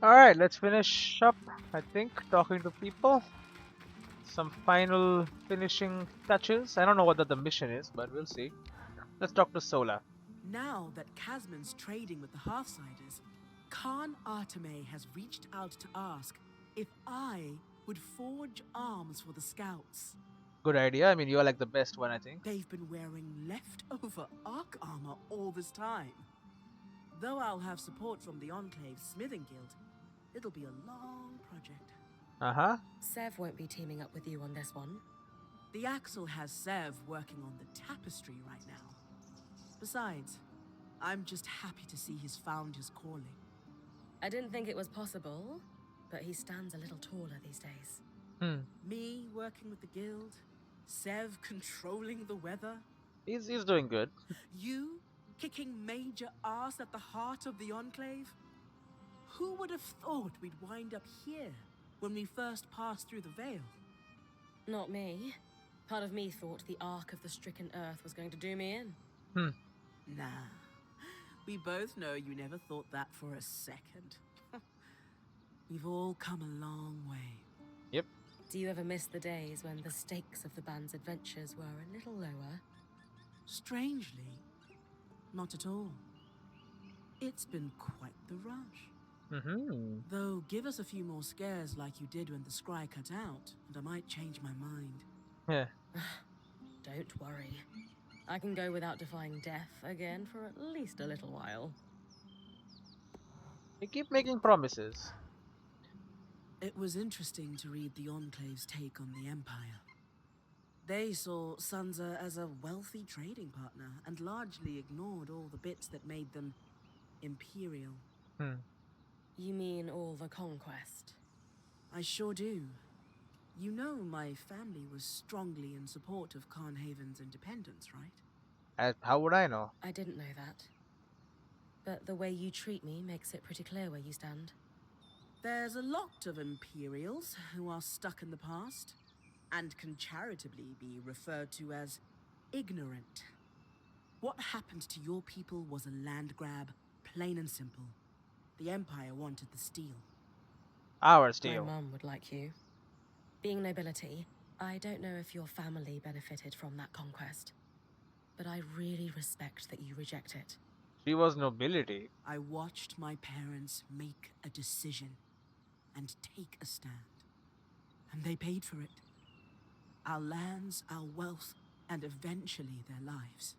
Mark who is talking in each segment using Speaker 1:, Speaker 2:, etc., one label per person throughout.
Speaker 1: Alright, let's finish up, I think, talking to people. Some final finishing touches. I don't know what the mission is, but we'll see. Let's talk to Sola.
Speaker 2: Now that Casman's trading with the Halfsiders, Khan Arteme has reached out to ask if I would forge arms for the Scouts.
Speaker 1: Good idea. I mean, you're like the best one, I think.
Speaker 2: They've been wearing leftover arc armor all this time. Though I'll have support from the Enclave Smithing Guild, it'll be a long project.
Speaker 1: Uh-huh.
Speaker 3: Sev won't be teaming up with you on this one.
Speaker 2: The Axle has Sev working on the tapestry right now. Besides, I'm just happy to see he's found his calling.
Speaker 3: I didn't think it was possible, but he stands a little taller these days.
Speaker 2: Me working with the guild, Sev controlling the weather,
Speaker 1: He's doing good.
Speaker 2: you kicking major ass at the heart of the Enclave? Who would have thought we'd wind up here when we first passed through the Veil?
Speaker 3: Not me. Part of me thought the Ark of the Stricken Earth was going to do me in.
Speaker 2: Nah. We both know you never thought that for a second. We've all come a long way.
Speaker 1: Yep.
Speaker 3: Do you ever miss the days when the stakes of the band's adventures were a little lower?
Speaker 2: Strangely, not at all. It's been quite the rush. Though, give us a few more scares like you did when the scry cut out, and I might change my mind.
Speaker 1: Yeah.
Speaker 3: Don't worry. I can go without defying death again for at least a little while.
Speaker 1: You keep making promises.
Speaker 2: It was interesting to read the Enclave's take on the Empire. They saw Sansa as a wealthy trading partner and largely ignored all the bits that made them imperial.
Speaker 3: You mean all the conquest?
Speaker 2: I sure do. You know my family was strongly in support of Carnhaven's independence, right?
Speaker 1: How would I know?
Speaker 3: I didn't know that. But the way you treat me makes it pretty clear where you stand.
Speaker 2: There's a lot of Imperials who are stuck in the past and can charitably be referred to as ignorant. What happened to your people was a land grab, plain and simple. The Empire wanted the steel.
Speaker 1: Our
Speaker 3: My
Speaker 1: steel.
Speaker 3: mum would like you. Being nobility, I don't know if your family benefited from that conquest. But I really respect that you reject it.
Speaker 1: She was nobility.
Speaker 2: I watched my parents make a decision and take a stand. And they paid for it. Our lands, our wealth, and eventually their lives.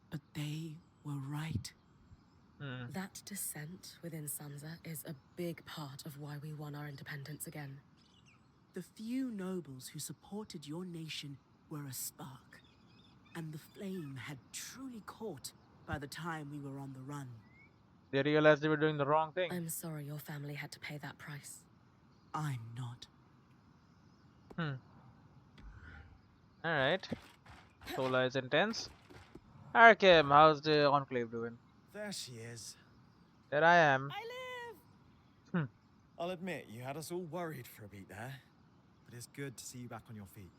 Speaker 2: But they were right.
Speaker 3: That dissent within Sansa is a big part of why we won our independence again.
Speaker 2: The few nobles who supported your nation were a spark. And the flame had truly caught by the time we were on the run.
Speaker 1: They realized they were doing the wrong thing.
Speaker 3: I'm sorry your family had to pay that price.
Speaker 2: I'm not.
Speaker 1: Alright. Sola is intense. Arkham, how's the Enclave doing?
Speaker 4: There she is.
Speaker 1: There I am.
Speaker 2: I live!
Speaker 4: I'll admit, you had us all worried for a beat there. But it's good to see you back on your feet.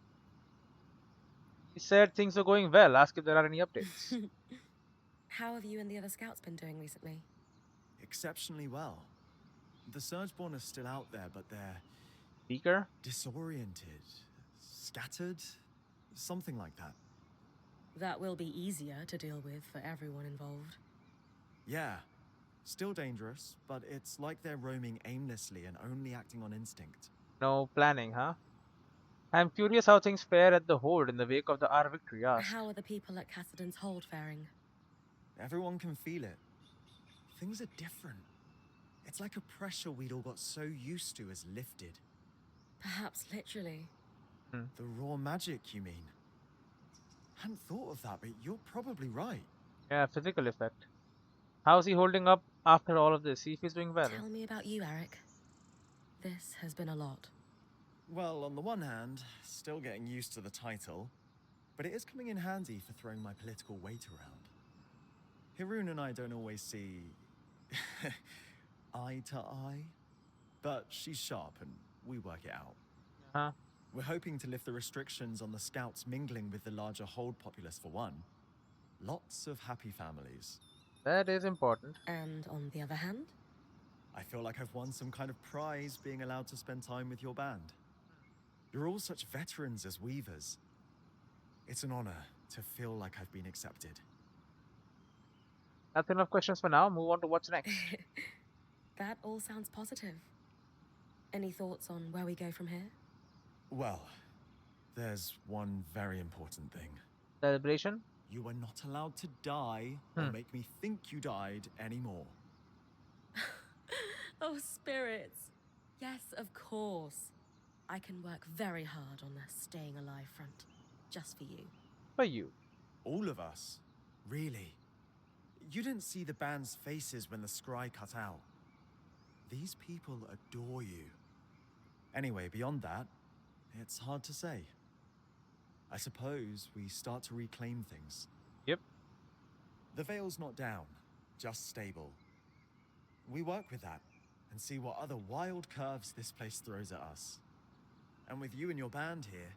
Speaker 1: He said things are going well. Ask if there are any updates.
Speaker 3: How have you and the other scouts been doing recently?
Speaker 4: Exceptionally well. The Surgeborn are still out there, but they're
Speaker 1: Speaker?
Speaker 4: disoriented, scattered, something like that.
Speaker 3: That will be easier to deal with for everyone involved.
Speaker 4: Yeah, still dangerous, but it's like they're roaming aimlessly and only acting on instinct.
Speaker 1: No planning, huh? I'm curious how things fare at the Hold in the wake of our victory. Ask.
Speaker 3: How are the people at Cassidon's Hold faring?
Speaker 4: Everyone can feel it. Things are different. It's like a pressure we'd all got so used to is lifted.
Speaker 3: Perhaps literally.
Speaker 4: The raw magic, you mean? Hadn't thought of that, but you're probably right.
Speaker 1: Yeah, physical effect. How's he holding up after all of this? See if he's doing well.
Speaker 3: Tell me about you, Eric. This has been a lot.
Speaker 4: Well, on the one hand, still getting used to the title, but it is coming in handy for throwing my political weight around. Hiroon and I don't always see eye to eye, but she's sharp and we work it out.
Speaker 1: Huh?
Speaker 4: We're hoping to lift the restrictions on the scouts mingling with the larger Hold populace for one. Lots of happy families.
Speaker 1: That is important.
Speaker 3: And on the other hand?
Speaker 4: I feel like I've won some kind of prize being allowed to spend time with your band. You're all such veterans as weavers. It's an honor to feel like I've been accepted.
Speaker 1: That's enough questions for now. Move on to what's next.
Speaker 3: That all sounds positive. Any thoughts on where we go from here?
Speaker 4: Well, there's one very important thing.
Speaker 1: Celebration?
Speaker 4: You are not allowed to die or make me think you died anymore.
Speaker 3: Oh, spirits. Yes, of course. I can work very hard on the staying alive front, just for you.
Speaker 1: For you.
Speaker 4: All of us? Really? You didn't see the band's faces when the scry cut out. These people adore you. Anyway, beyond that, it's hard to say. I suppose we start to reclaim things.
Speaker 1: Yep.
Speaker 4: The veil's not down, just stable. We work with that and see what other wild curves this place throws at us. And with you and your band here,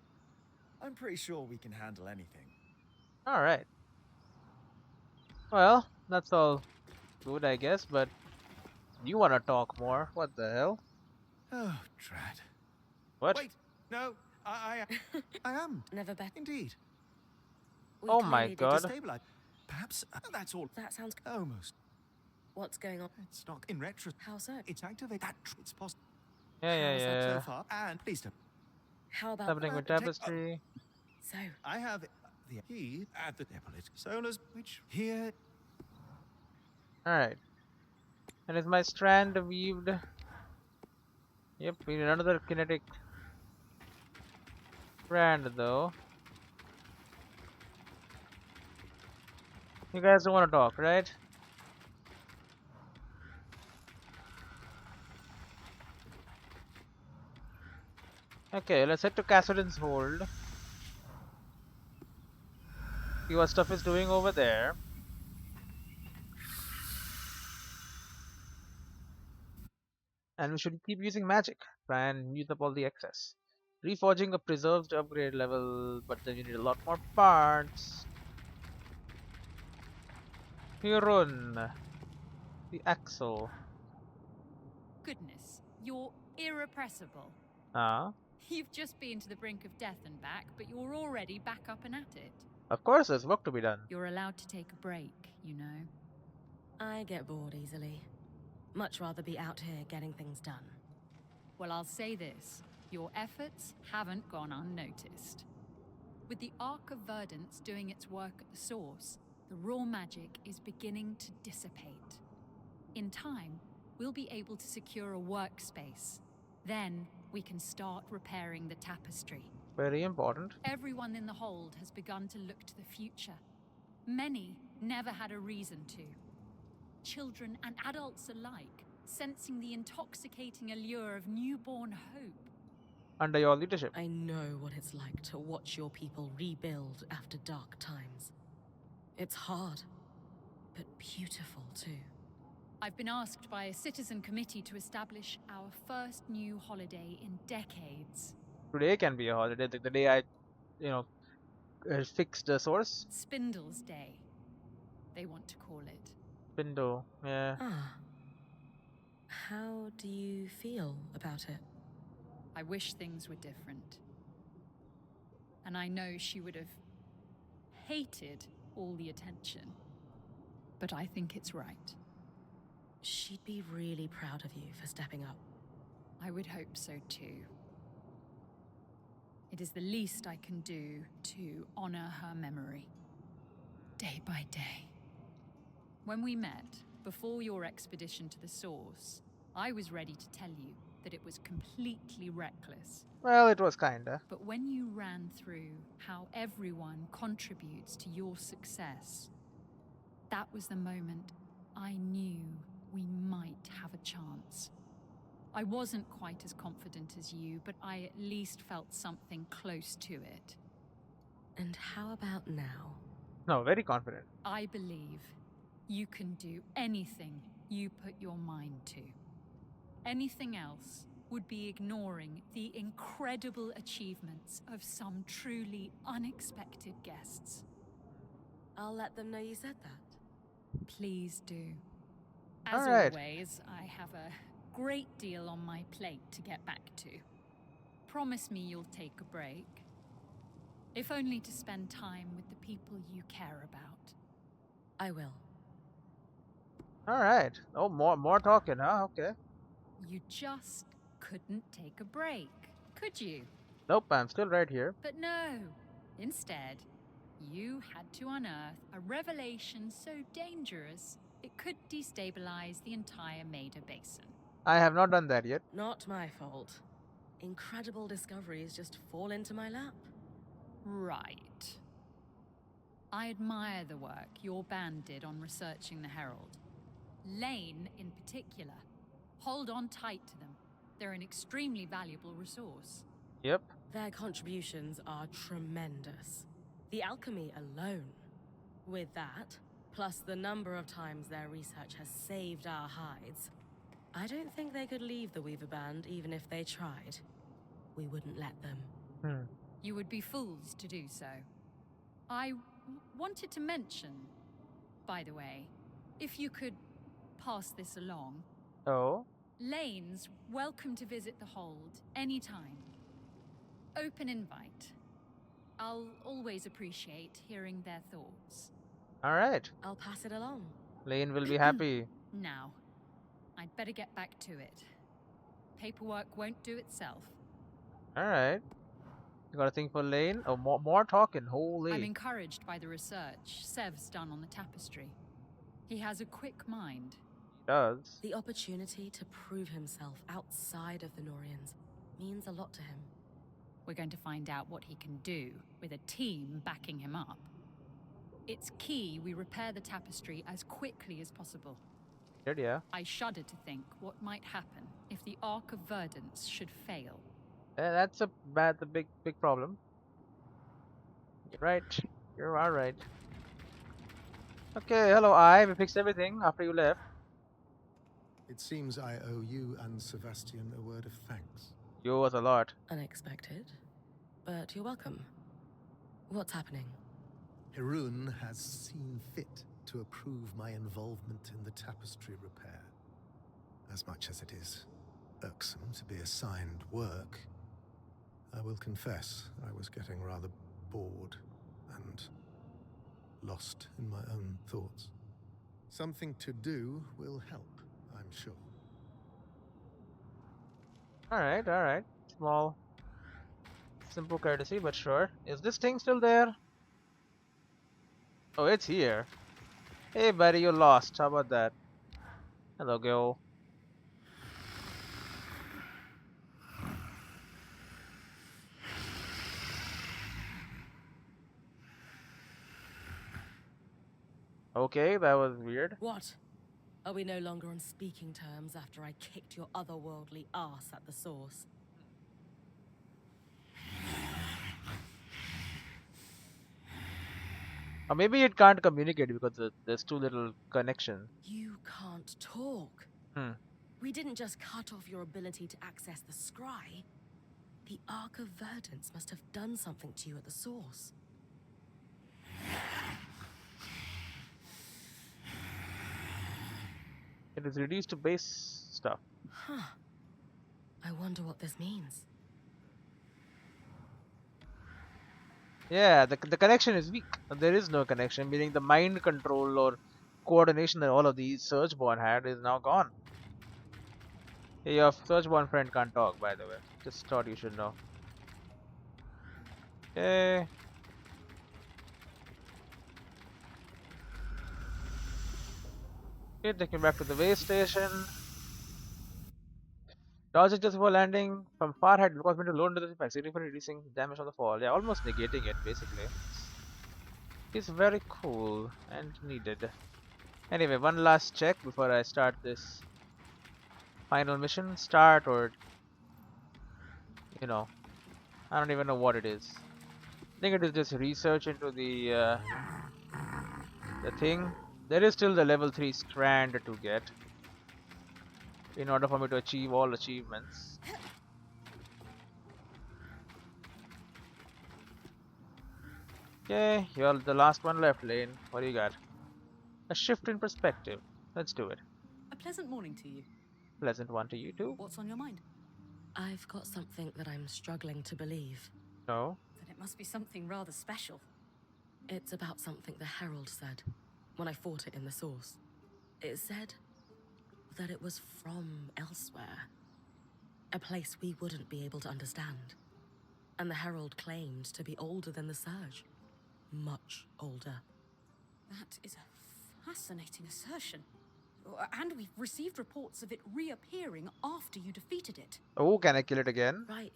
Speaker 4: I'm pretty sure we can handle anything.
Speaker 1: Alright. Well, that's all good, I guess, but you want to talk more. What the hell?
Speaker 5: Oh, drat.
Speaker 1: What?
Speaker 5: Wait, no, I am.
Speaker 3: Never better.
Speaker 5: Indeed.
Speaker 3: We
Speaker 1: Oh my
Speaker 3: clearly did
Speaker 1: God.
Speaker 5: Destabilize. Perhaps that's all.
Speaker 3: That sounds...
Speaker 5: Almost.
Speaker 3: What's going on?
Speaker 5: It's not in retro.
Speaker 3: How so?
Speaker 5: It's activate that. It's possible
Speaker 1: Yeah.
Speaker 5: so far. And please don't.
Speaker 3: How about...
Speaker 1: Happening with
Speaker 5: take-
Speaker 1: tapestry.
Speaker 3: So,
Speaker 5: I have the key at the Neapolis Solas, which here.
Speaker 1: Alright. And is my strand weaved? Yep, we need another kinetic strand though. You guys don't want to talk, right? Okay, let's head to Cassidy's hold. See what stuff is doing over there. And we should keep using magic. Try and use up all the excess. Reforging a preserves to upgrade level, but then you need a lot more parts. Hirun. The axle.
Speaker 6: Goodness, you're irrepressible.
Speaker 1: Ah.
Speaker 6: You've just been to the brink of death and back, but you're already back up and at it.
Speaker 1: Of course there's work to be done.
Speaker 6: You're allowed to take a break, you know.
Speaker 3: I get bored easily. Much rather be out here getting things done.
Speaker 6: Well, I'll say this. Your efforts haven't gone unnoticed. With the Arc of Verdance doing its work at the source, the raw magic is beginning to dissipate. In time, we'll be able to secure a workspace. Then, we can start repairing the tapestry.
Speaker 1: Very important.
Speaker 6: Everyone in the hold has begun to look to the future. Many never had a reason to. Children and adults alike, sensing the intoxicating allure of newborn hope.
Speaker 1: Under your leadership.
Speaker 3: I know what it's like to watch your people rebuild after dark times. It's hard, but beautiful too.
Speaker 6: I've been asked by a citizen committee to establish our first new holiday in decades.
Speaker 1: Today can be a holiday. The day I, fixed the source.
Speaker 6: Spindle's Day, they want to call it.
Speaker 1: Window. Yeah.
Speaker 3: Ah. How do you feel about it?
Speaker 6: I wish things were different. And I know she would have hated all the attention. But I think it's right.
Speaker 3: She'd be really proud of you for stepping up.
Speaker 6: I would hope so too. It is the least I can do to honor her memory. Day by day. When we met, before your expedition to the source, I was ready to tell you that it was completely reckless.
Speaker 1: Well, it was kinda.
Speaker 6: But when you ran through how everyone contributes to your success, that was the moment I knew we might have a chance. I wasn't quite as confident as you, but I at least felt something close to it.
Speaker 3: And how about now?
Speaker 1: No, very confident.
Speaker 6: I believe you can do anything you put your mind to. Anything else would be ignoring the incredible achievements of some truly unexpected guests.
Speaker 3: I'll let them know you said that.
Speaker 6: Please do. As
Speaker 1: All right.
Speaker 6: always, I have a great deal on my plate to get back to. Promise me you'll take a break. If only to spend time with the people you care about.
Speaker 3: I will.
Speaker 1: Alright. Oh, more talking, huh? Okay.
Speaker 6: You just couldn't take a break, could you?
Speaker 1: Nope, I'm still right here.
Speaker 6: But no. Instead, you had to unearth a revelation so dangerous it could destabilize the entire Maida Basin.
Speaker 1: I have not done that yet.
Speaker 3: Not my fault. Incredible discoveries just fall into my lap.
Speaker 6: Right. I admire the work your band did on researching the Herald. Lane, in particular. Hold on tight to them. They're an extremely valuable resource.
Speaker 1: Yep.
Speaker 3: Their contributions are tremendous. The alchemy alone. With that, plus the number of times their research has saved our hides, I don't think they could leave the Weaver Band even if they tried. We wouldn't let them.
Speaker 6: You would be fools to do so. I wanted to mention, by the way, if you could pass this along.
Speaker 1: Oh.
Speaker 6: Lane's welcome to visit the Hold anytime. Open invite. I'll always appreciate hearing their thoughts.
Speaker 1: Alright.
Speaker 3: I'll pass it along.
Speaker 1: Lane will be happy.
Speaker 6: Now, I'd better get back to it. Paperwork won't do itself.
Speaker 1: Alright. You got a thing for Lane? Oh, more talking. Holy.
Speaker 6: I'm encouraged by the research Sev's done on the tapestry. He has a quick mind.
Speaker 1: Does.
Speaker 3: The opportunity to prove himself outside of the Norians means a lot to him.
Speaker 6: We're going to find out what he can do with a team backing him up. It's key we repair the tapestry as quickly as possible.
Speaker 1: Good, yeah.
Speaker 6: I shudder to think what might happen if the Ark of Verdance should fail.
Speaker 1: That's the big problem. You're right. You're alright. Okay, hello, we fixed everything after you left.
Speaker 5: It seems I owe you and Sebastian a word of thanks.
Speaker 1: You was a lot.
Speaker 3: Unexpected, but you're welcome. What's happening?
Speaker 5: Harun has seen fit to approve my involvement in the tapestry repair. As much as it is irksome to be assigned work, I will confess I was getting rather bored and lost in my own thoughts. Something to do will help, I'm sure.
Speaker 1: Alright. Small, simple courtesy, but sure. Is this thing still there? Oh, it's here. Hey, buddy, you lost. How about that? Hello, girl. Okay, that was weird.
Speaker 3: What? Are we no longer on speaking terms after I kicked your otherworldly ass at the source?
Speaker 1: Or maybe it can't communicate because there's too little connection.
Speaker 3: You can't talk. We didn't just cut off your ability to access the scry. The Ark of Verdance must have done something to you at the source.
Speaker 1: It is reduced to base stuff.
Speaker 3: Huh. I wonder what this means.
Speaker 1: Yeah, the connection is weak. There is no connection, meaning the mind control or coordination that all of these Searchborn had is now gone. Hey, your Searchborn friend can't talk, by the way. Just thought you should know. Okay. Okay, taking back to the way station. Dodge it just before landing from far height because when to load into the impact, significantly reducing damage on the fall. Yeah, almost negating it basically. It's very cool and needed. Anyway, one last check before I start this final mission. Start or I don't even know what it is. I think it is just research into the thing. There is still the level 3 strand to get in order for me to achieve all achievements. Okay, you're the last one left, Lane. What do you got? A shift in perspective. Let's do it.
Speaker 2: A pleasant morning to you.
Speaker 1: pleasant one to you too.
Speaker 2: What's on your mind?
Speaker 3: I've got something that I'm struggling to believe.
Speaker 1: No.
Speaker 2: Then it must be something rather special.
Speaker 3: It's about something the Herald said when I fought it in the source. It said that it was from elsewhere. A place we wouldn't be able to understand. And the Herald claimed to be older than the Surge. Much older.
Speaker 2: That is a fascinating assertion. And we've received reports of it reappearing after you defeated it.
Speaker 1: Oh, can I kill it again?
Speaker 3: Right.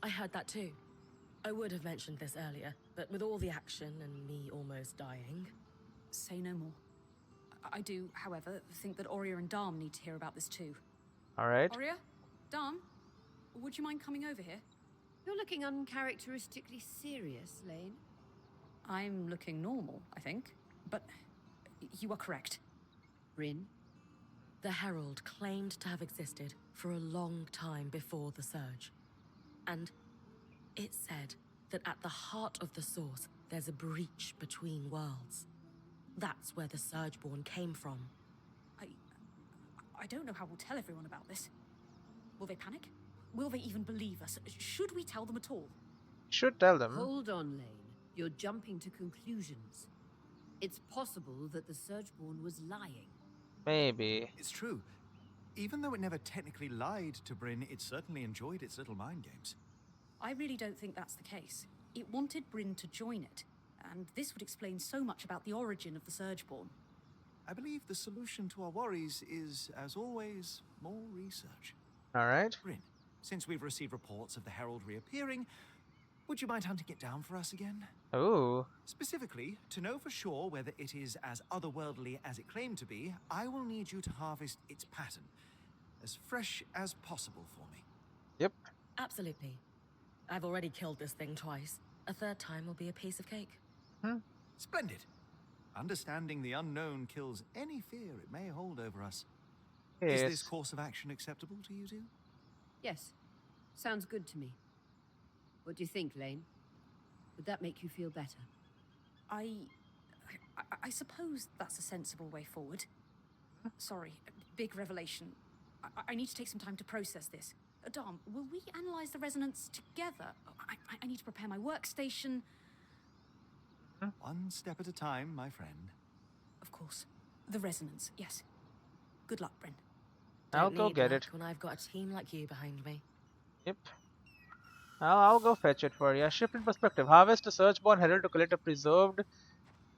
Speaker 3: I heard that too. I would have mentioned this earlier, but with all the action and me almost dying...
Speaker 2: Say no more. I do, however, think that Aurea and Darm need to hear about this too.
Speaker 1: Alright.
Speaker 2: Aurea? Darm? Would you mind coming over here?
Speaker 7: You're looking uncharacteristically serious, Lane.
Speaker 2: I'm looking normal, I think. But you are correct.
Speaker 7: Brynn?
Speaker 3: The Herald claimed to have existed for a long time before the Surge. And it said that at the heart of the source, there's a breach between worlds. That's where the Surgeborn came from.
Speaker 2: I don't know how we'll tell everyone about this. Will they panic? Will they even believe us? Should we tell them at all?
Speaker 1: Should tell them.
Speaker 7: Hold on, Lane. You're jumping to conclusions. It's possible that the Surgeborn was lying.
Speaker 1: Maybe.
Speaker 4: It's true. Even though it never technically lied to Brynn, it certainly enjoyed its little mind games.
Speaker 2: I really don't think that's the case. It wanted Brynn to join it, and this would explain so much about the origin of the Surgeborn.
Speaker 4: I believe the solution to our worries is, as always, more research.
Speaker 1: Alright.
Speaker 4: Brynn, since we've received reports of the Herald reappearing, would you mind hunting it down for us again?
Speaker 1: Ooh.
Speaker 4: Specifically, to know for sure whether it is as otherworldly as it claimed to be, I will need you to harvest its pattern, as fresh as possible for me.
Speaker 1: Yep.
Speaker 3: Absolutely. I've already killed this thing twice. A third time will be a piece of cake.
Speaker 4: Splendid. Understanding the unknown kills any fear it may hold over us.
Speaker 1: Yes.
Speaker 4: Is this course of action acceptable to you two?
Speaker 7: Yes. Sounds good to me. What do you think, Lane? Would that make you feel better?
Speaker 2: I suppose that's a sensible way forward. Sorry, big revelation. I need to take some time to process this. Dom, will we analyze the resonance together? I need to prepare my workstation.
Speaker 4: One step at a time, my friend.
Speaker 2: Of course. The resonance, yes. Good luck, Brynn.
Speaker 1: I'll
Speaker 3: Don't
Speaker 1: go
Speaker 3: need
Speaker 1: get
Speaker 3: luck
Speaker 1: it.
Speaker 3: when I've got a team like you behind me.
Speaker 1: Yep. I'll go fetch it for you. Shift in perspective. Harvest a Surgeborn Herald to collect a preserved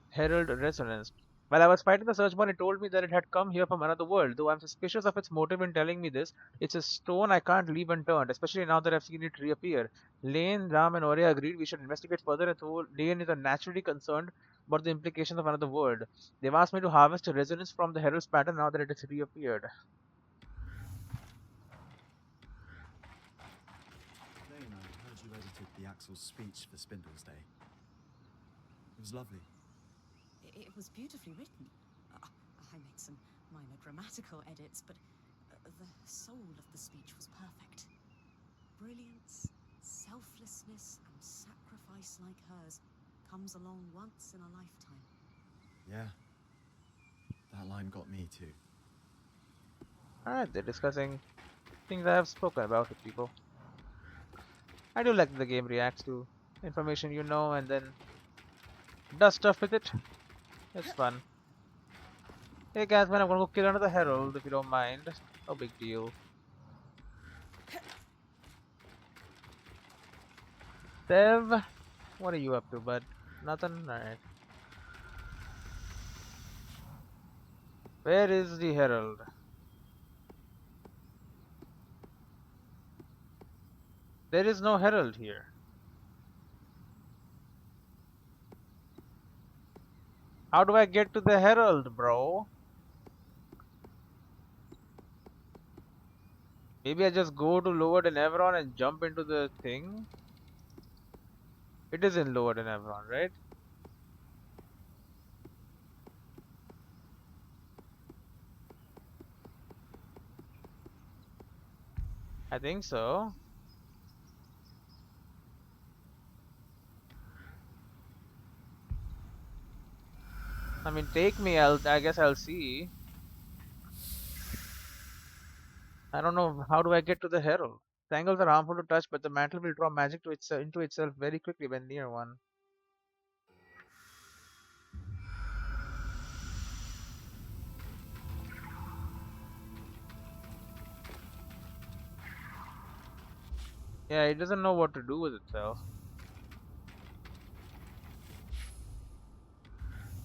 Speaker 1: Herald resonance. While I was fighting the Surgeborn, it told me that it had come here from another world. Though I'm suspicious of its motive in telling me this, it's a stone I can't leave unturned, especially now that I've seen it reappear. Lane, Ram, and Aurea agreed we should investigate further, and so Lane is naturally concerned about the implications of another world. They've asked me to harvest a resonance from the Herald's pattern now that it has reappeared.
Speaker 4: Lane, I heard you edited the Axel's speech for Spindle's Day. It was lovely.
Speaker 8: It was beautifully written. I made some minor grammatical edits, but the soul of the speech was perfect. Brilliance, selflessness, and sacrifice like hers comes along once in a lifetime.
Speaker 4: Yeah. That line got me too.
Speaker 1: Alright, they're discussing things I have spoken about with people. I do like that the game reacts to information you know and then does stuff with it. It's fun. Hey guys, man, I'm gonna go kill another Herald if you don't mind. No big deal. Dev, what are you up to, bud? Nothing? Alright. Where is the Herald? There is no Herald here. How do I get to the Herald, bro? Maybe I just go to Lower than Everon and jump into the thing? It is in Lower than Everon, right? I think so. I mean, take me, I guess I'll see. I don't know how do I get to the herald. Tangles are harmful to touch, but the mantle will draw magic to into itself very quickly when near one. Yeah, it doesn't know what to do with itself.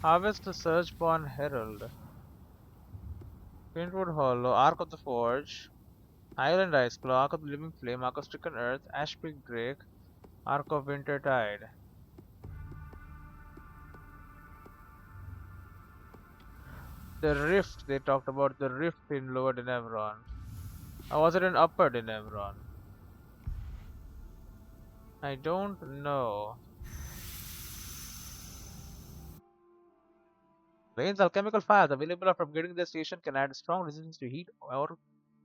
Speaker 1: Harvest the Surgeborn Herald. Paintwood Hollow, Ark of the Forge, Island Ice Claw, Ark of the Living Flame, Ark of Stricken Earth, Ashpeak Drake, Ark of Winter Tide. The Rift, they talked about the Rift in Lower Denevron. Or was it in Upper Denevron? I don't know. Rain's alchemical fires available after upgrading the station can add strong resistance to heat or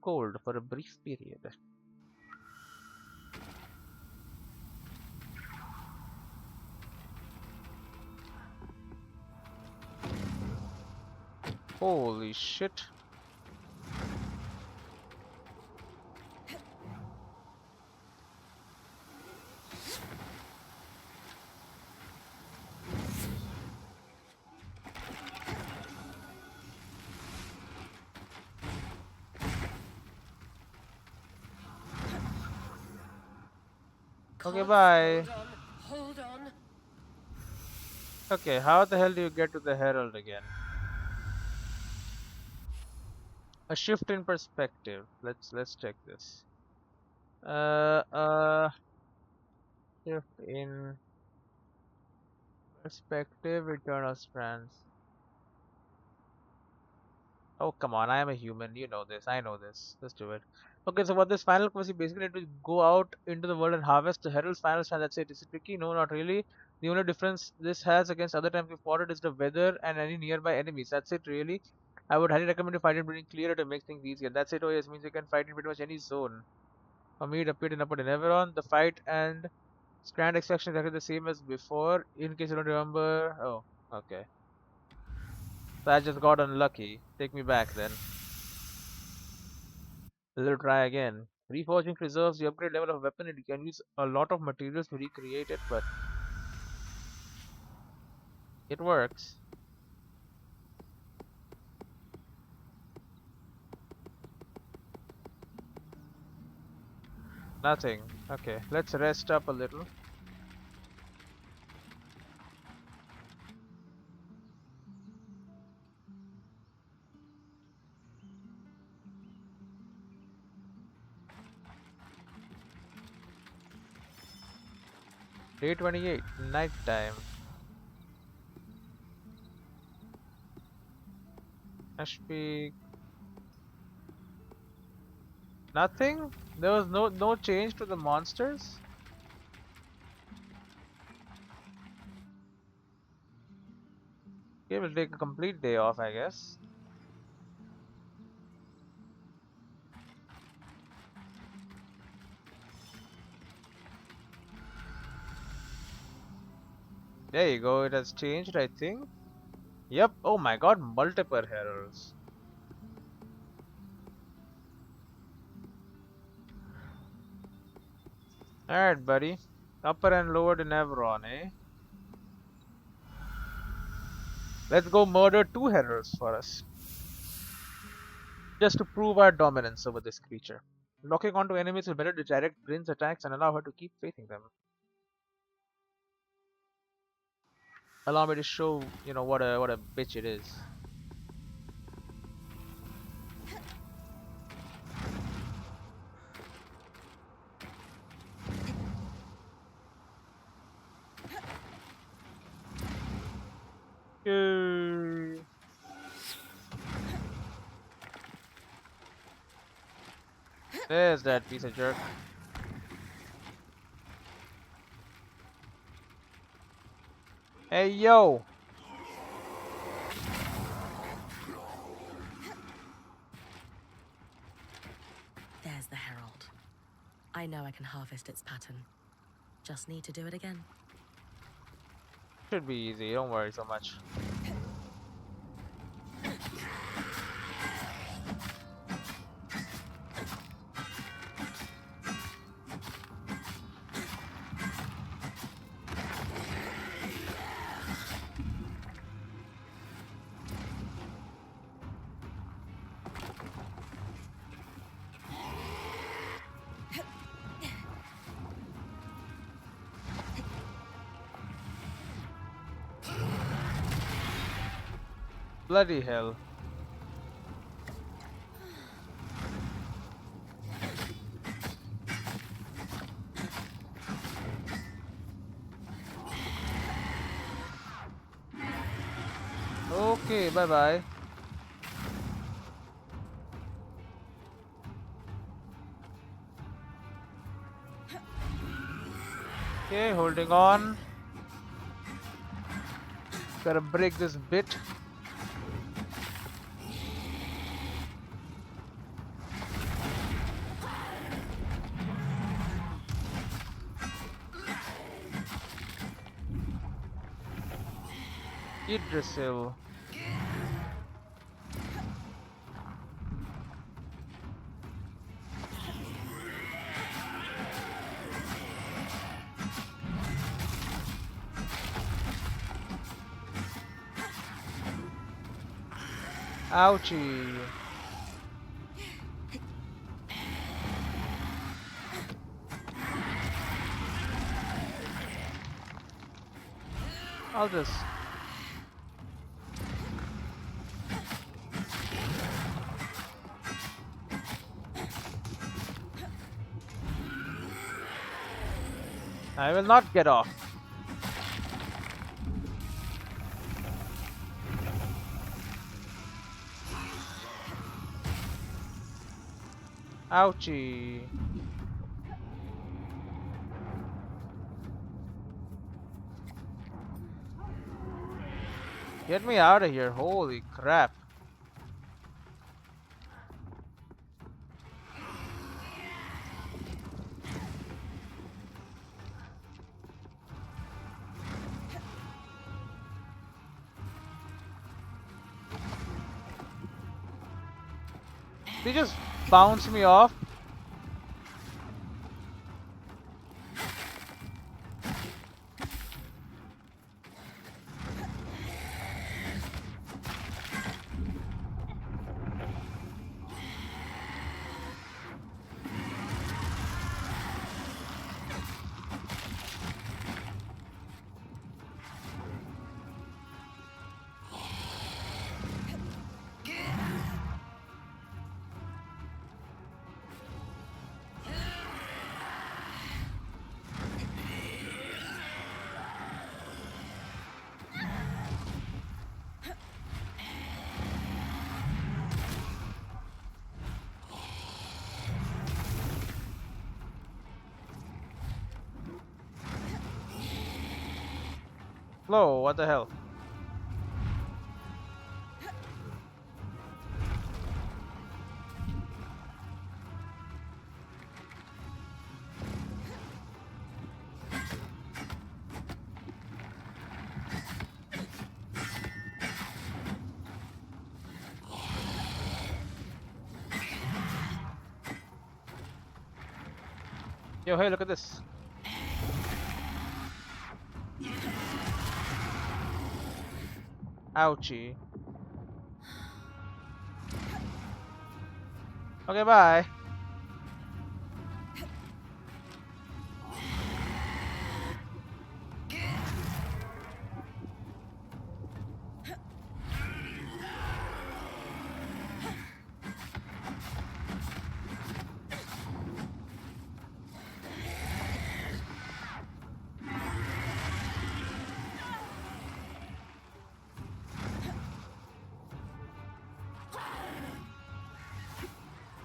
Speaker 1: cold for a brief period. Holy shit. Okay, bye.
Speaker 7: Hold on.
Speaker 1: Okay, how the hell do you get to the Herald again? A shift in perspective. Let's check this. Shift in perspective, Eternal Strands. Oh, come on, I am a human. You know this. I know this. Let's do it. Okay, so what this final quest, you basically need to go out into the world and harvest the Herald's final strand. That's it. Is it tricky? No, not really. The only difference this has against other times we've fought it is the weather and any nearby enemies. That's it, really. I would highly recommend you fight it pretty clearer to make things easier. That's it. Oh, yes, means you can fight in pretty much any zone. For me, it appeared in Upper Neveron. The fight and strand extraction is exactly the same as before. In case you don't remember. Oh, okay. So I just got unlucky. Take me back then. Let's try again. Reforging preserves the upgrade level of weapon. It can use a lot of materials to recreate it, but it works. Nothing. Okay, let's rest up a little. Day 28, night time. Ashpeak. Nothing? There was no change to the monsters? Okay, we'll take a complete day off, I guess. There you go, it has changed, I think. Yep, oh my god, multiple heralds. Alright, buddy. Upper and lower to Nevron, eh? Let's go murder 2 heralds for us. Just to prove our dominance over this creature. Locking onto enemies will better direct Brynn's attacks and allow her to keep facing them. Allow me to show, you know, what a bitch it is. Yay. There's that piece of jerk. Hey yo!
Speaker 3: There's the herald. I know I can harvest its pattern. Just need to do it again.
Speaker 1: Should be easy, don't worry so much. Bloody hell. Okay, bye bye. Okay, holding on. Gotta break this bit. Idrisil. Ouchie. I'll just... I will not get off. Ouchie. Get me out of here, holy crap. They just bounce me off. Whoa, what the hell? Yo, hey, look at this. Ouchie. Okay, bye.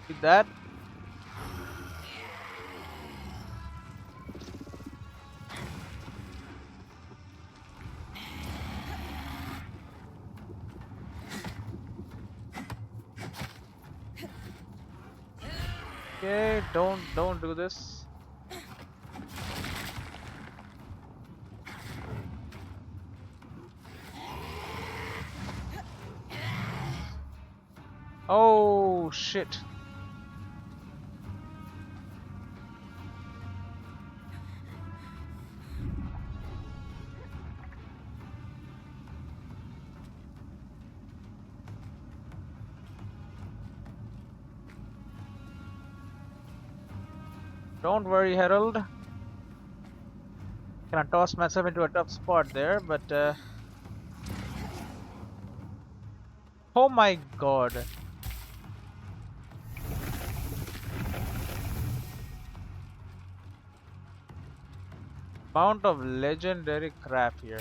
Speaker 1: Did that? Okay, don't do this. Oh shit. Don't worry, Herald. Can I toss myself into a tough spot there, but Oh my god. Amount of legendary crap here.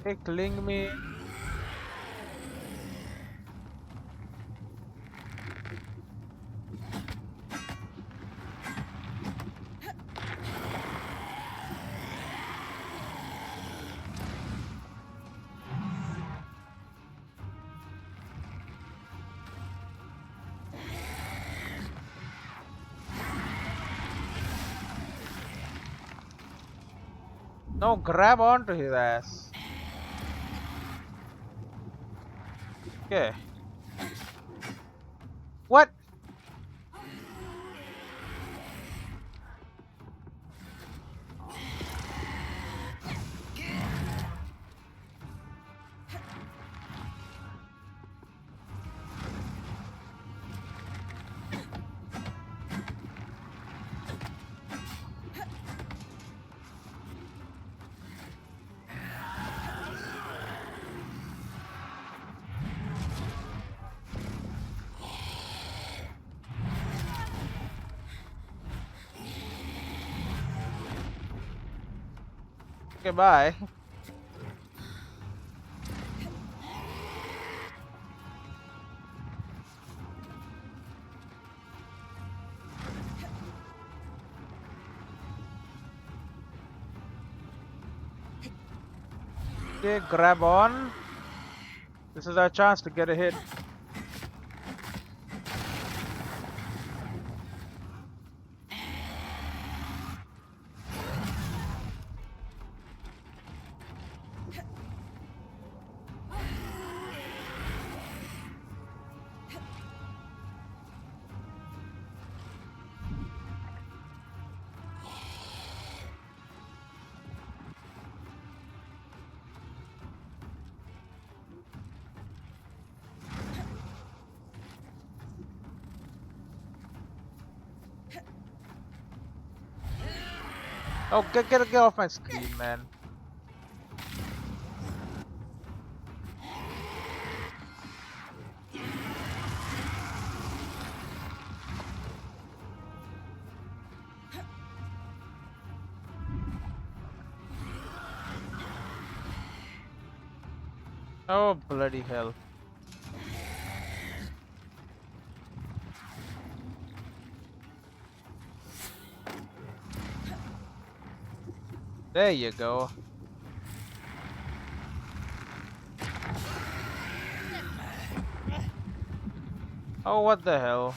Speaker 1: Hey, cling me. No, grab onto his ass. Okay. What? Okay, bye. Okay, grab on. This is our chance to get a hit. Oh, get off my screen, man. Oh, bloody hell. There you go. Oh, what the hell?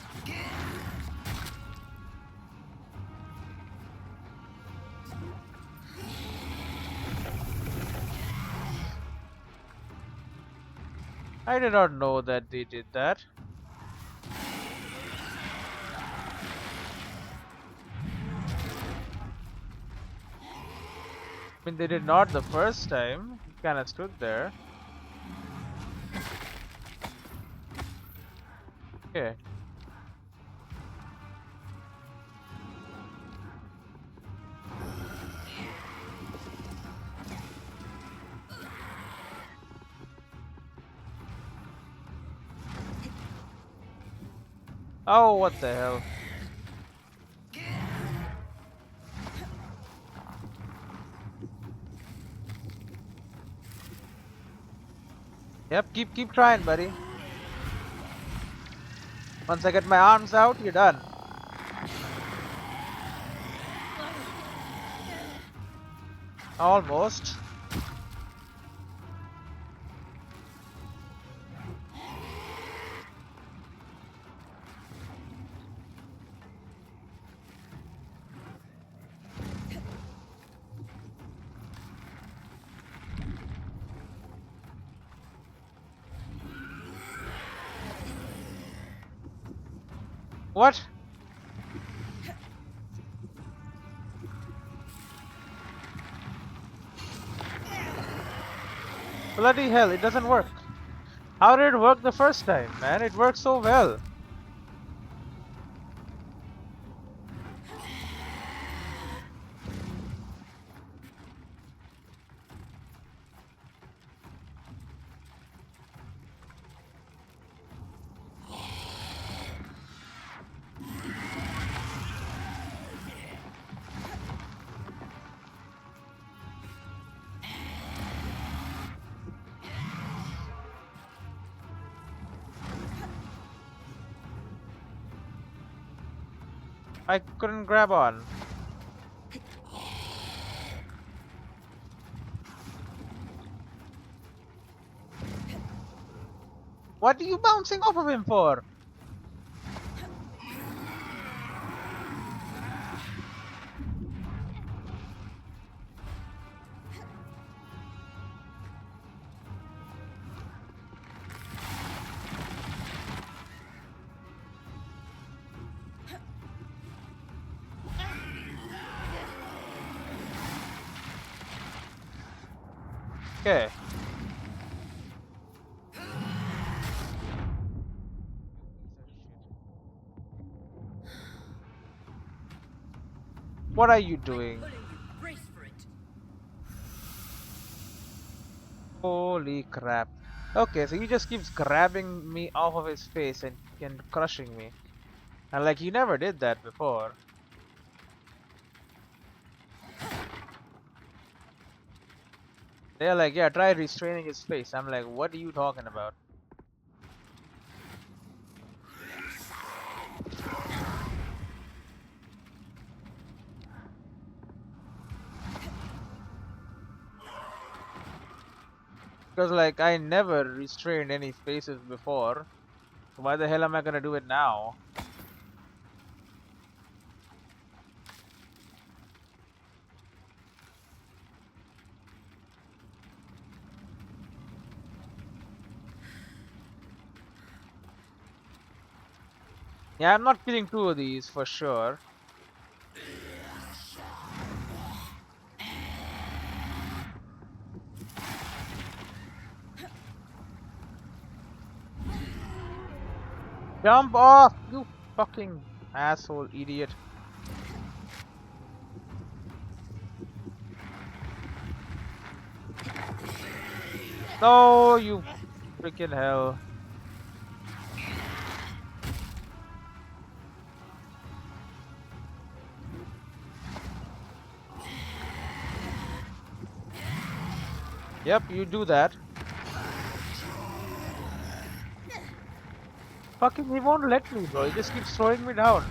Speaker 1: I did not know that they did that. I mean, they did not the first time. He kind of stood there. Okay. Oh, what the hell? Yep, keep trying, buddy. Once I get my arms out, you're done. Almost. What? Bloody hell, it doesn't work. How did it work the first time, man? It worked so well. I couldn't grab on. What are you bouncing off of him for? Okay. What are you doing?
Speaker 2: Brace for it.
Speaker 1: Holy crap. Okay, so he just keeps grabbing me off of his face and crushing me. And like, he never did that before. They're like, yeah, try restraining his face. I'm like, what are you talking about? Because like, I never restrained any faces before. So why the hell am I gonna do it now? Yeah, I'm not killing two of these for sure. Jump off, you fucking asshole idiot. No, you freaking hell. Yep, you do that. Fucking, he won't let me, bro. He just keeps throwing me down.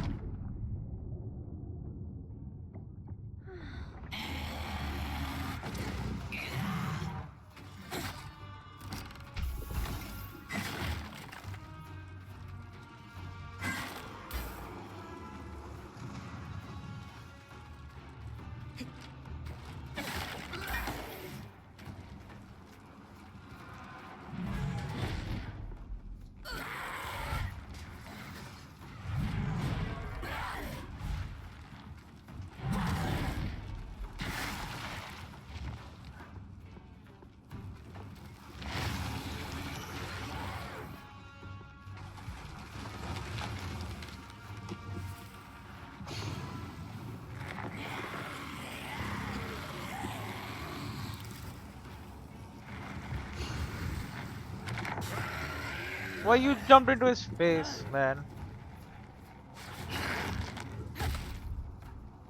Speaker 1: Why you jumped into his face, man?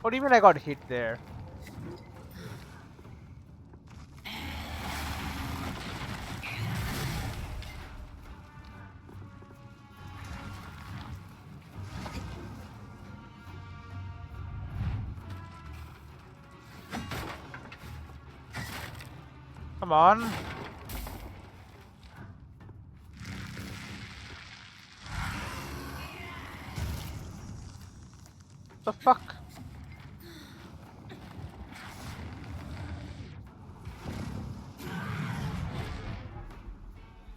Speaker 1: What do you mean I got hit there? Come on. The fuck?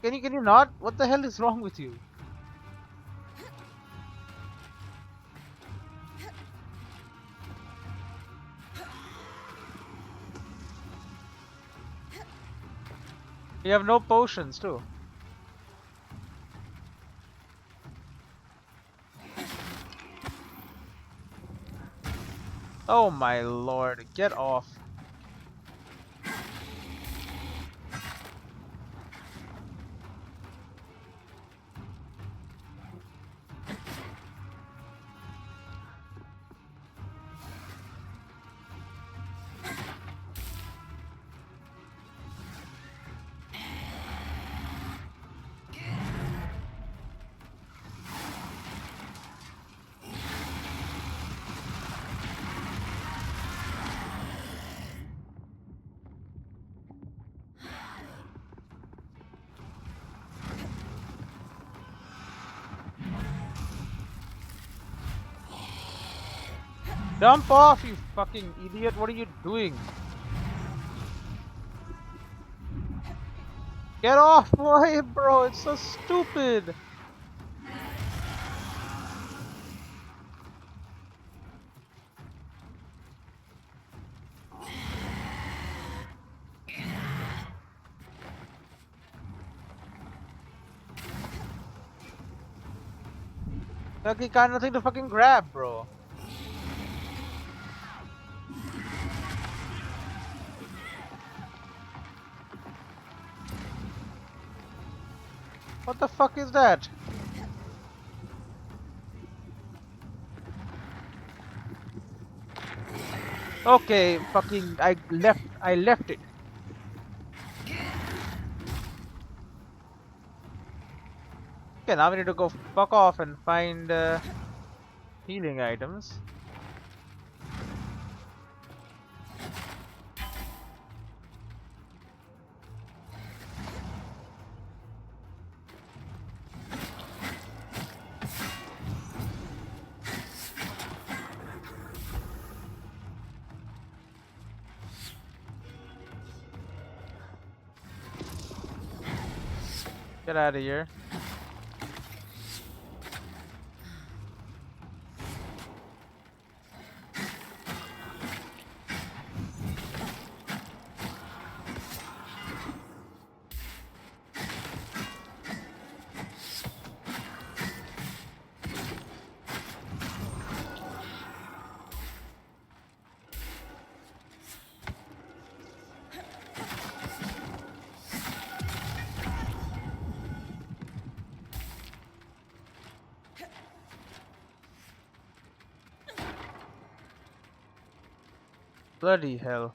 Speaker 1: Can you not? What the hell is wrong with you? You have no potions too. Oh my lord, get off. Jump off, you fucking idiot. What are you doing? Get off! Why, bro? It's so stupid. Like, he got nothing to fucking grab, bro. What the fuck is that? Okay, fucking, I left it. Okay, now we need to go fuck off and find healing items. Get out of here. Bloody hell.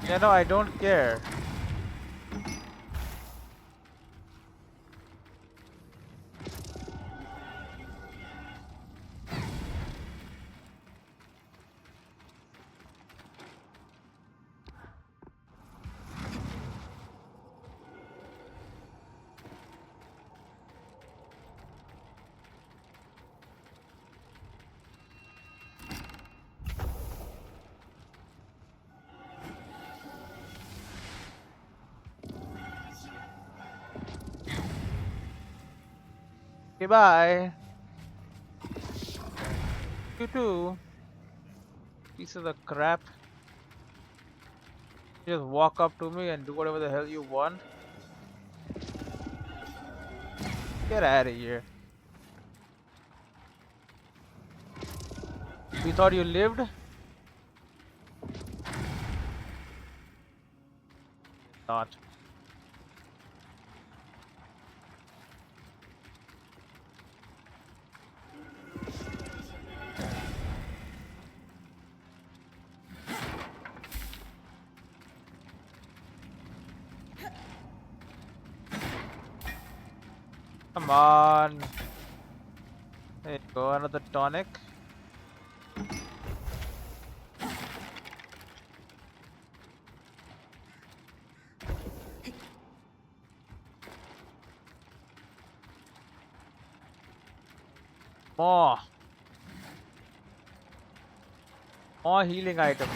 Speaker 1: Yeah, no, I don't care. Okay, bye. You too. Piece of the crap. Just walk up to me and do whatever the hell you want. Get out of here. You thought you lived? Not. Come on. There you go, another tonic. More. More healing items.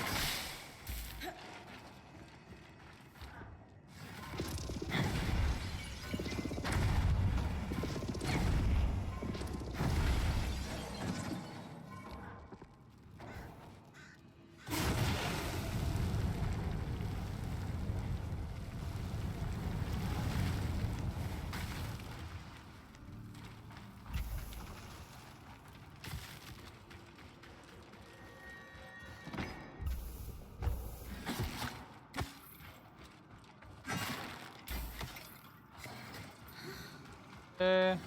Speaker 1: Okay.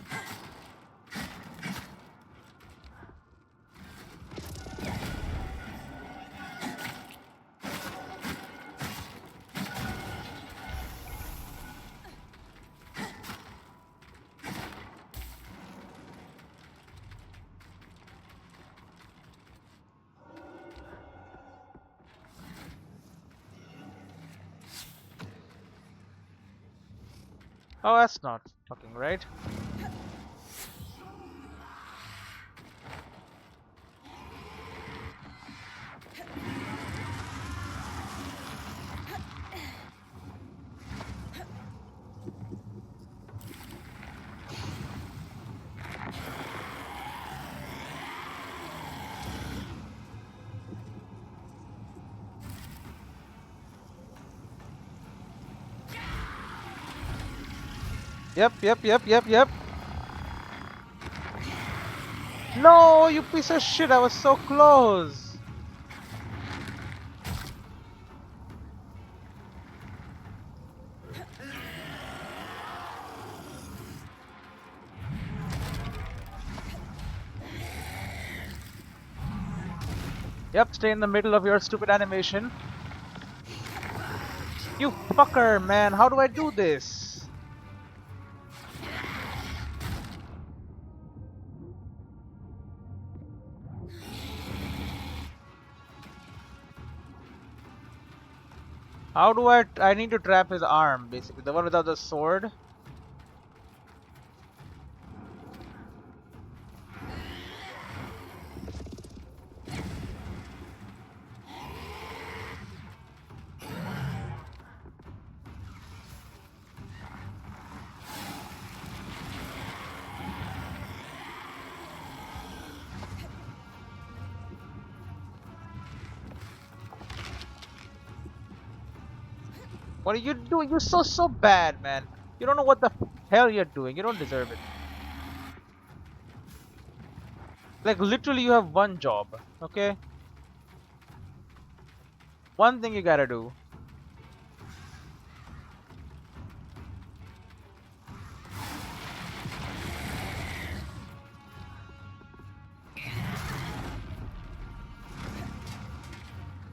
Speaker 1: Oh, that's not fucking right. Yep. No, you piece of shit, I was so close. Yep, stay in the middle of your stupid animation. You fucker, man, how do I do this? How do I need to trap his arm, basically, the one without the sword. What are you doing? You're so bad, man. You don't know what the hell you're doing. You don't deserve it. Like, literally, you have one job, okay? One thing you gotta do.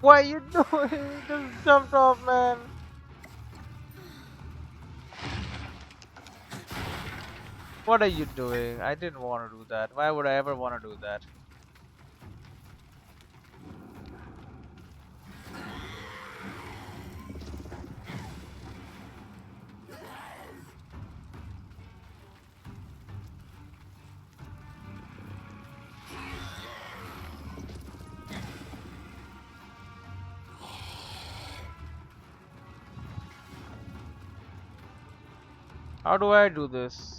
Speaker 1: What are you doing? Just jumped off, man. What are you doing? I didn't want to do that. Why would I ever want to do that? How do I do this?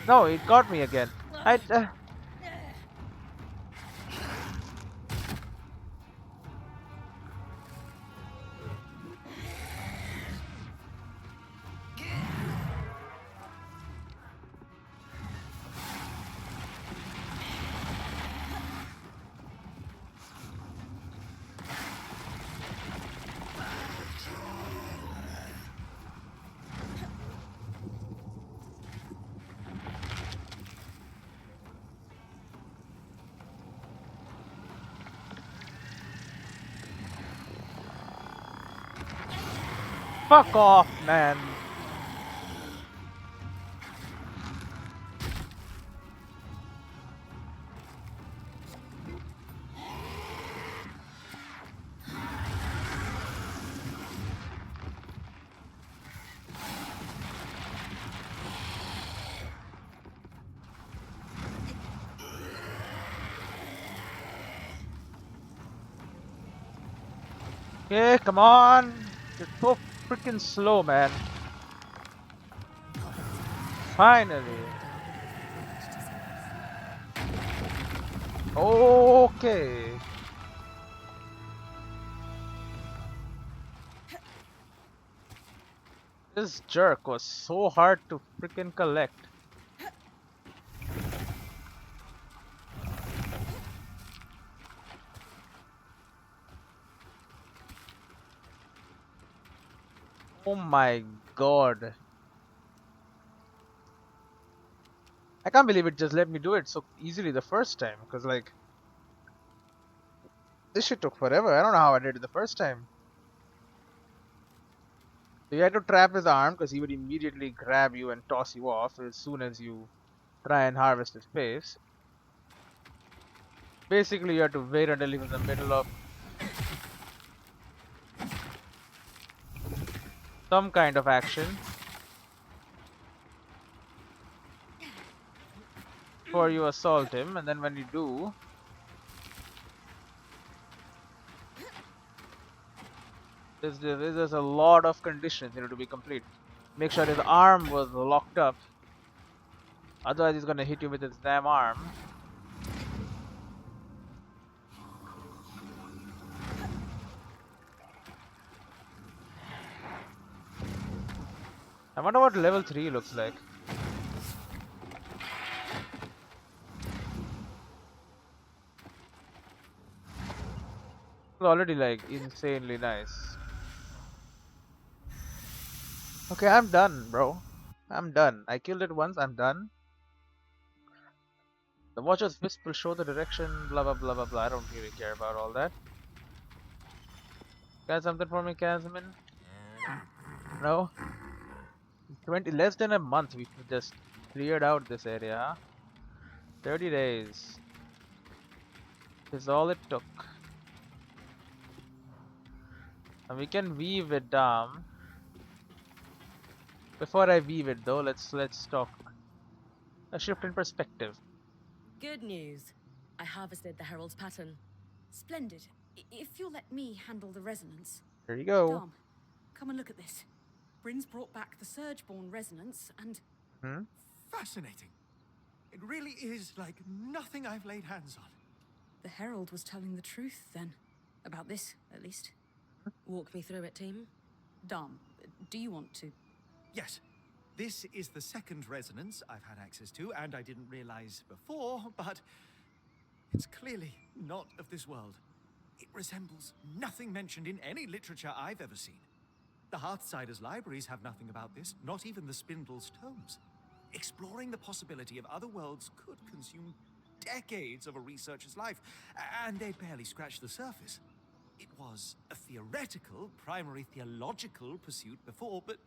Speaker 1: No, it got me again. I. Fuck off, man. Okay, come on. You're so freaking slow, man. Finally. Okay. This jerk was so hard to freaking collect. Oh my god. I can't believe it just let me do it so easily the first time. Because, like, this shit took forever. I don't know how I did it the first time. So you had to trap his arm because he would immediately grab you and toss you off as soon as you try and harvest his face. Basically, you have to wait until he was in the middle of some kind of action before you assault him, and then when you do, there's a lot of conditions to be complete. Make sure his arm was locked up, otherwise he's gonna hit you with his damn arm. I wonder what level 3 looks like. It's already like insanely nice. Okay, I'm done, bro. I'm done. I killed it once, I'm done. The Watcher's Wisp will show the direction, blah blah blah blah blah. I don't really care about all that. Got something for me, Casmin? No? 20 less than a month we just cleared out this area, huh? 30 days is all it took. And we can weave it down. Before I weave it though, let's talk a shift in perspective.
Speaker 3: Good news. I harvested the Herald's pattern.
Speaker 8: Splendid. If you'll let me handle the resonance.
Speaker 1: There you go.
Speaker 8: Dom, come and look at this. Brynn's brought back the Surgeborn resonance and...
Speaker 1: Hmm?
Speaker 4: Fascinating. It really is like nothing I've laid hands on.
Speaker 8: The Herald was telling the truth then. About this, at least.
Speaker 3: Walk me through it, team.
Speaker 8: Dom, do you want to?
Speaker 4: Yes, this is the second resonance I've had access to, and I didn't realize before, but it's clearly not of this world. It resembles nothing mentioned in any literature I've ever seen. The Hearthsiders' libraries have nothing about this, not even the Spindle's tomes. Exploring the possibility of other worlds could consume decades of a researcher's life, and they'd barely scratch the surface. It was a theoretical, primary theological pursuit before, but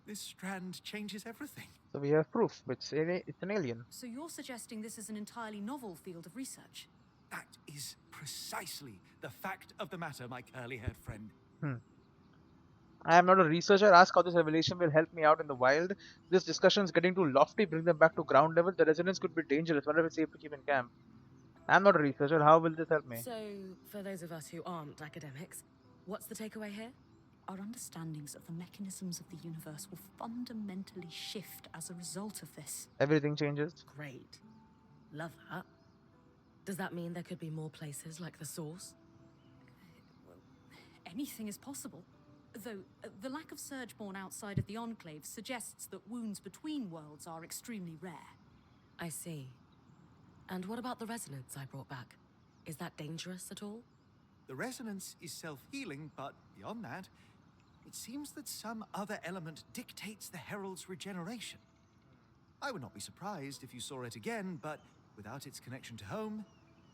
Speaker 4: this strand changes everything.
Speaker 1: So we have proof. It's an alien.
Speaker 8: So you're suggesting this is an entirely novel field of research?
Speaker 4: That is precisely the fact of the matter, my curly-haired friend.
Speaker 1: I am not a researcher. Ask how this revelation will help me out in the wild. This discussion is getting too lofty. Bring them back to ground level. The resonance could be dangerous. Wonder if it's safe to keep in camp. I'm not a researcher. How will this help me?
Speaker 3: So, for those of us who aren't academics, what's the takeaway here?
Speaker 8: Our understandings of the mechanisms of the universe will fundamentally shift as a result of this.
Speaker 1: Everything changes.
Speaker 3: Great. Love that. Does that mean there could be more places like the Source?
Speaker 8: Well, anything is possible. Though, the lack of Surgeborn outside of the Enclave suggests that wounds between worlds are extremely rare.
Speaker 3: I see. And what about the resonance I brought back? Is that dangerous at all?
Speaker 4: The resonance is self-healing, but beyond that, it seems that some other element dictates the Herald's regeneration. I would not be surprised if you saw it again, but without its connection to home,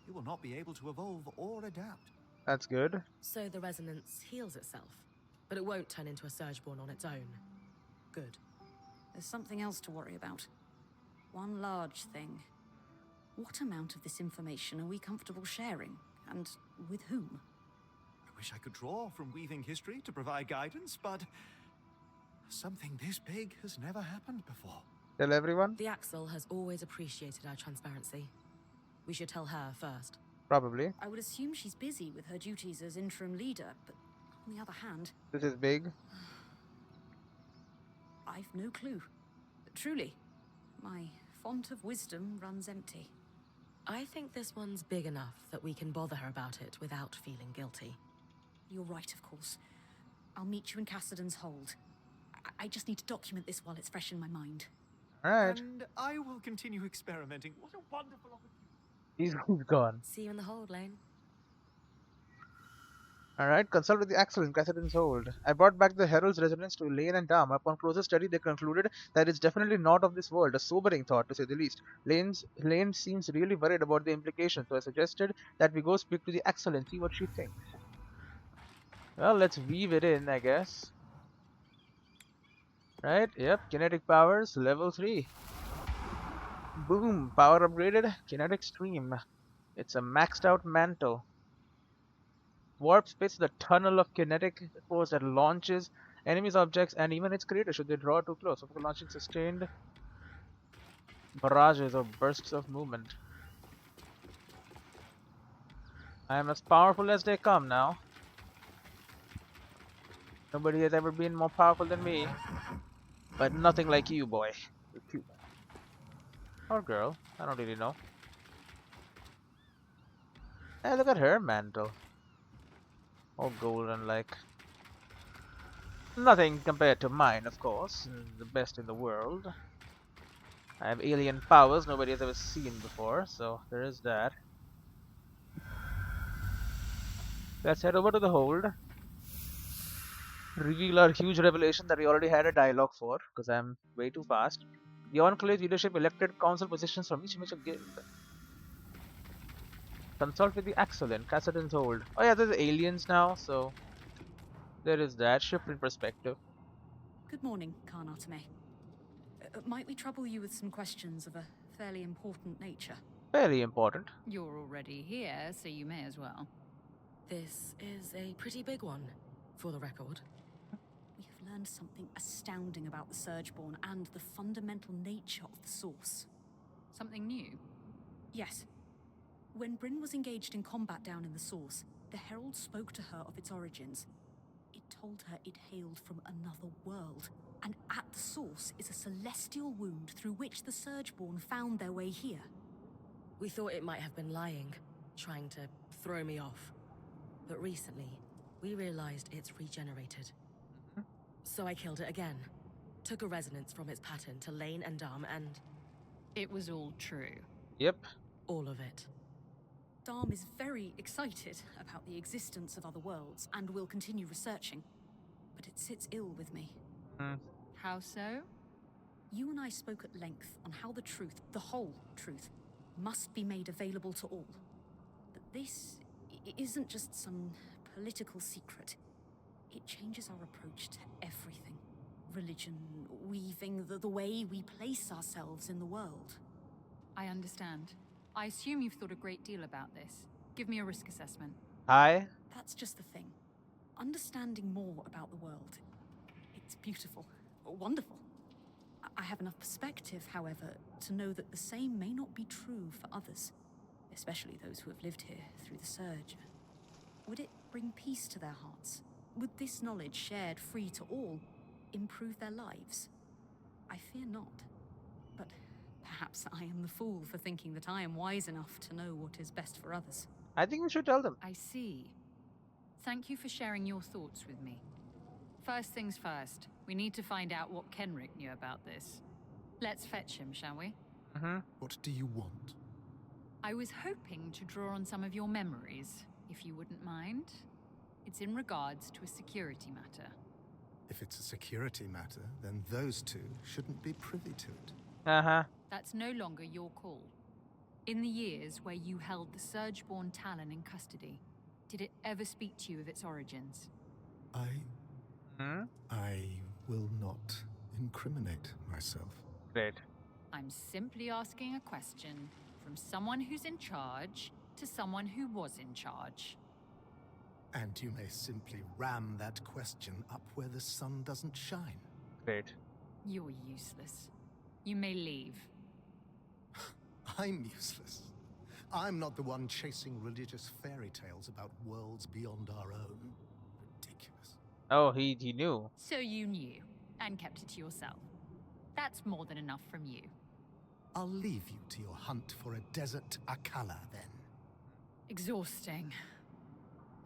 Speaker 4: it will not be able to evolve or adapt.
Speaker 1: That's good.
Speaker 3: So the resonance heals itself, but it won't turn into a Surgeborn on its own. Good.
Speaker 8: There's something else to worry about. One large thing. What amount of this information are we comfortable sharing? And with whom?
Speaker 4: I wish I could draw from weaving history to provide guidance, but something this big has never happened before.
Speaker 1: Tell everyone?
Speaker 3: The Axel has always appreciated our transparency. We should tell her first.
Speaker 1: Probably.
Speaker 8: I would assume she's busy with her duties as interim leader, but on the other hand...
Speaker 1: This is big.
Speaker 8: I've no clue. Truly, my font of wisdom runs empty.
Speaker 3: I think this one's big enough that we can bother her about it without feeling guilty.
Speaker 8: You're right, of course. I'll meet you in Cassidon's hold. I just need to document this while it's fresh in my mind.
Speaker 1: Alright.
Speaker 4: And I will continue experimenting. What a wonderful opportunity.
Speaker 1: He's gone.
Speaker 3: See you in the hold, Lane.
Speaker 1: Alright, consult with the Axel in Cassidon's hold. I brought back the Herald's resonance to Lane and Dam. Upon closer study, they concluded that it's definitely not of this world, a sobering thought to say the least. Lane seems really worried about the implications, so I suggested that we go speak to the Axel and see what she thinks. Well, let's weave it in, I guess. Right, yep, kinetic powers, level 3. Boom, power upgraded, kinetic stream. It's a maxed out mantle. Warp space is the tunnel of kinetic force that launches enemies, objects, and even its creator should they draw too close. So for launching sustained barrages or bursts of movement. I am as powerful as they come now. Nobody has ever been more powerful than me. But nothing like you, boy. You're cute. Or girl. I don't really know. Hey, look at her mantle. All golden like. Nothing compared to mine, of course. The best in the world. I have alien powers nobody has ever seen before, so there is that. Let's head over to the hold. Reveal our huge revelation that we already had a dialogue for, because I'm way too fast. The Enclave leadership elected council positions from each major guild. Consult with the Axel in Cassidon's hold. Oh yeah, there's aliens now, so there is that. Shift in perspective.
Speaker 8: Good morning, Karnatame. Might we trouble you with some questions of a fairly important nature?
Speaker 1: Very important.
Speaker 6: You're already here, so you may as well.
Speaker 3: This is a pretty big one, for the record.
Speaker 8: We have learned something astounding about the Surgeborn and the fundamental nature of the source.
Speaker 6: Something new?
Speaker 8: Yes. When Brynn was engaged in combat down in the source, the Herald spoke to her of its origins. It told her it hailed from another world, and at the source is a celestial wound through which the Surgeborn found their way here.
Speaker 3: We thought it might have been lying, trying to throw me off. But recently, we realized it's regenerated. So I killed it again. Took a resonance from its pattern to Lane and Dam, and
Speaker 6: It was all true.
Speaker 1: Yep.
Speaker 3: all of it.
Speaker 8: Dam is very excited about the existence of other worlds and will continue researching. But it sits ill with me.
Speaker 6: How so?
Speaker 8: You and I spoke at length on how the truth, the whole truth, must be made available to all. But this isn't just some political secret. It changes our approach to everything. Religion, weaving, the way we place ourselves in the world.
Speaker 6: I understand. I assume you've thought a great deal about this. Give me a risk assessment.
Speaker 1: Hi.
Speaker 8: That's just the thing. Understanding more about the world. It's beautiful. Wonderful. I have enough perspective, however, to know that the same may not be true for others. Especially those who have lived here through the Surge. Would it bring peace to their hearts? Would this knowledge, shared free to all, improve their lives? I fear not. But perhaps I am the fool for thinking that I am wise enough to know what is best for others.
Speaker 1: I think we should tell them.
Speaker 6: I see. Thank you for sharing your thoughts with me. First things first, we need to find out what Kenrick knew about this. Let's fetch him, shall we?
Speaker 5: What do you want?
Speaker 6: I was hoping to draw on some of your memories, if you wouldn't mind. It's in regards to a security matter.
Speaker 5: If it's a security matter, then those two shouldn't be privy to it.
Speaker 6: That's no longer your call. In the years where you held the Surgeborn Talon in custody, did it ever speak to you of its origins?
Speaker 5: I will not incriminate myself.
Speaker 1: Great.
Speaker 6: I'm simply asking a question from someone who's in charge to someone who was in charge.
Speaker 5: And you may simply ram that question up where the sun doesn't shine.
Speaker 1: Great.
Speaker 6: You're useless. You may leave.
Speaker 5: I'm useless. I'm not the one chasing religious fairy tales about worlds beyond our own. Ridiculous.
Speaker 1: Oh, he knew.
Speaker 6: So you knew, and kept it to yourself. That's more than enough from you.
Speaker 5: I'll leave you to your hunt for a desert Akala, then.
Speaker 6: Exhausting.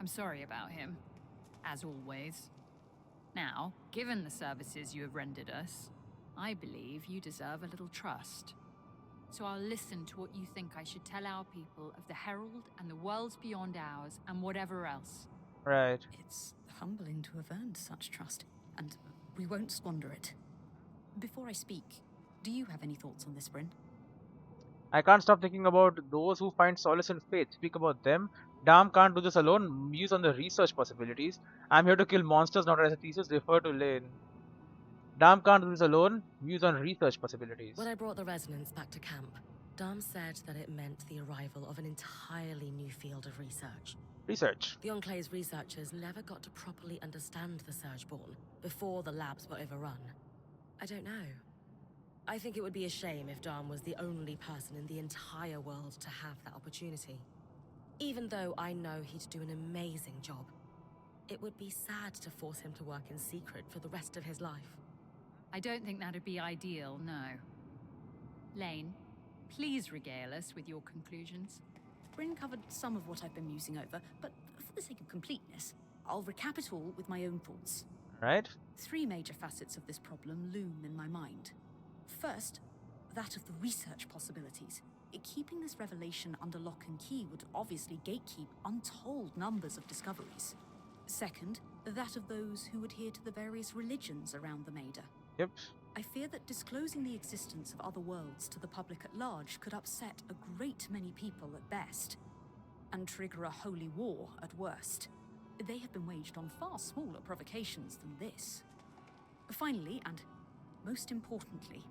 Speaker 6: I'm sorry about him, as always. Now, given the services you have rendered us, I believe you deserve a little trust. So I'll listen to what you think I should tell our people of the Herald and the worlds beyond ours and whatever else.
Speaker 1: Right.
Speaker 2: It's humbling to have earned such trust, and we won't squander it. Before I speak, do you have any thoughts on this, Brynn?
Speaker 1: I can't stop thinking about those who find solace in faith. Speak about them. Dam can't do this alone. Muse on the research possibilities. I'm here to kill monsters, not as a thesis. Refer to Lane. Dam can't do this alone. Muse on research possibilities.
Speaker 3: When I brought the resonance back to camp, Dom said that it meant the arrival of an entirely new field of research.
Speaker 1: Research.
Speaker 3: The Enclave's researchers never got to properly understand the Surgeborn before the labs were overrun. I don't know. I think it would be a shame if Dom was the only person in the entire world to have that opportunity. Even though I know he'd do an amazing job, it would be sad to force him to work in secret for the rest of his life.
Speaker 6: I don't think that'd be ideal, no. Lane, please regale us with your conclusions.
Speaker 2: Brynn covered some of what I've been musing over, but for the sake of completeness, I'll recap it all with my own thoughts.
Speaker 1: Right?
Speaker 2: 3 major facets of this problem loom in my mind. First, that of the research possibilities. Keeping this revelation under lock and key would obviously gatekeep untold numbers of discoveries. Second, that of those who adhere to the various religions around the Maida.
Speaker 1: Yep.
Speaker 2: I fear that disclosing the existence of other worlds to the public at large could upset a great many people at best, and trigger a holy war at worst. They have been waged on far smaller provocations than this. Finally, and most importantly,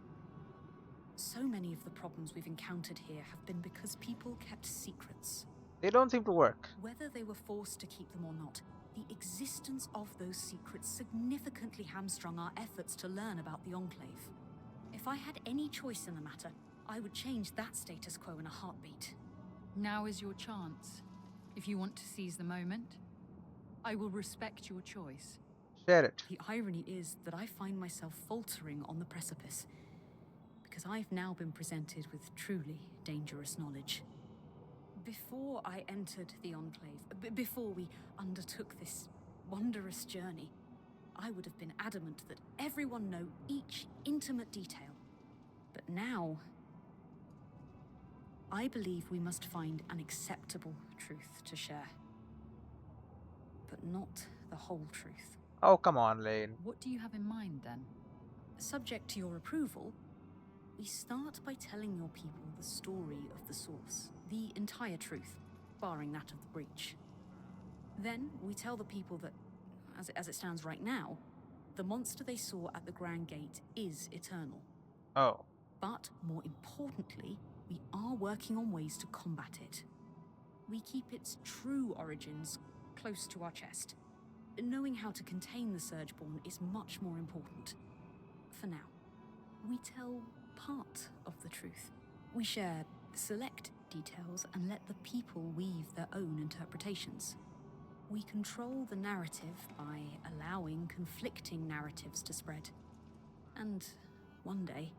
Speaker 2: so many of the problems we've encountered here have been because people kept secrets.
Speaker 1: They don't seem to work.
Speaker 2: Whether they were forced to keep them or not, the existence of those secrets significantly hamstrung our efforts to learn about the Enclave. If I had any choice in the matter, I would change that status quo in a heartbeat.
Speaker 6: Now is your chance. If you want to seize the moment, I will respect your choice.
Speaker 1: Share it.
Speaker 2: The irony is that I find myself faltering on the precipice, because I've now been presented with truly dangerous knowledge. Before I entered the Enclave, before we undertook this wondrous journey, I would have been adamant that everyone know each intimate detail. But now, I believe we must find an acceptable truth to share. But not the whole truth.
Speaker 1: Oh, come on, Lane.
Speaker 6: What do you have in mind, then?
Speaker 2: Subject to your approval, we start by telling your people the story of the source, the entire truth, barring that of the breach. Then we tell the people that, as it stands right now, the monster they saw at the Grand Gate is eternal.
Speaker 1: Oh.
Speaker 2: But more importantly, we are working on ways to combat it. We keep its true origins close to our chest. Knowing how to contain the Surgeborn is much more important. For now, we tell part of the truth. We share select details and let the people weave their own interpretations. We control the narrative by allowing conflicting narratives to spread. And one day,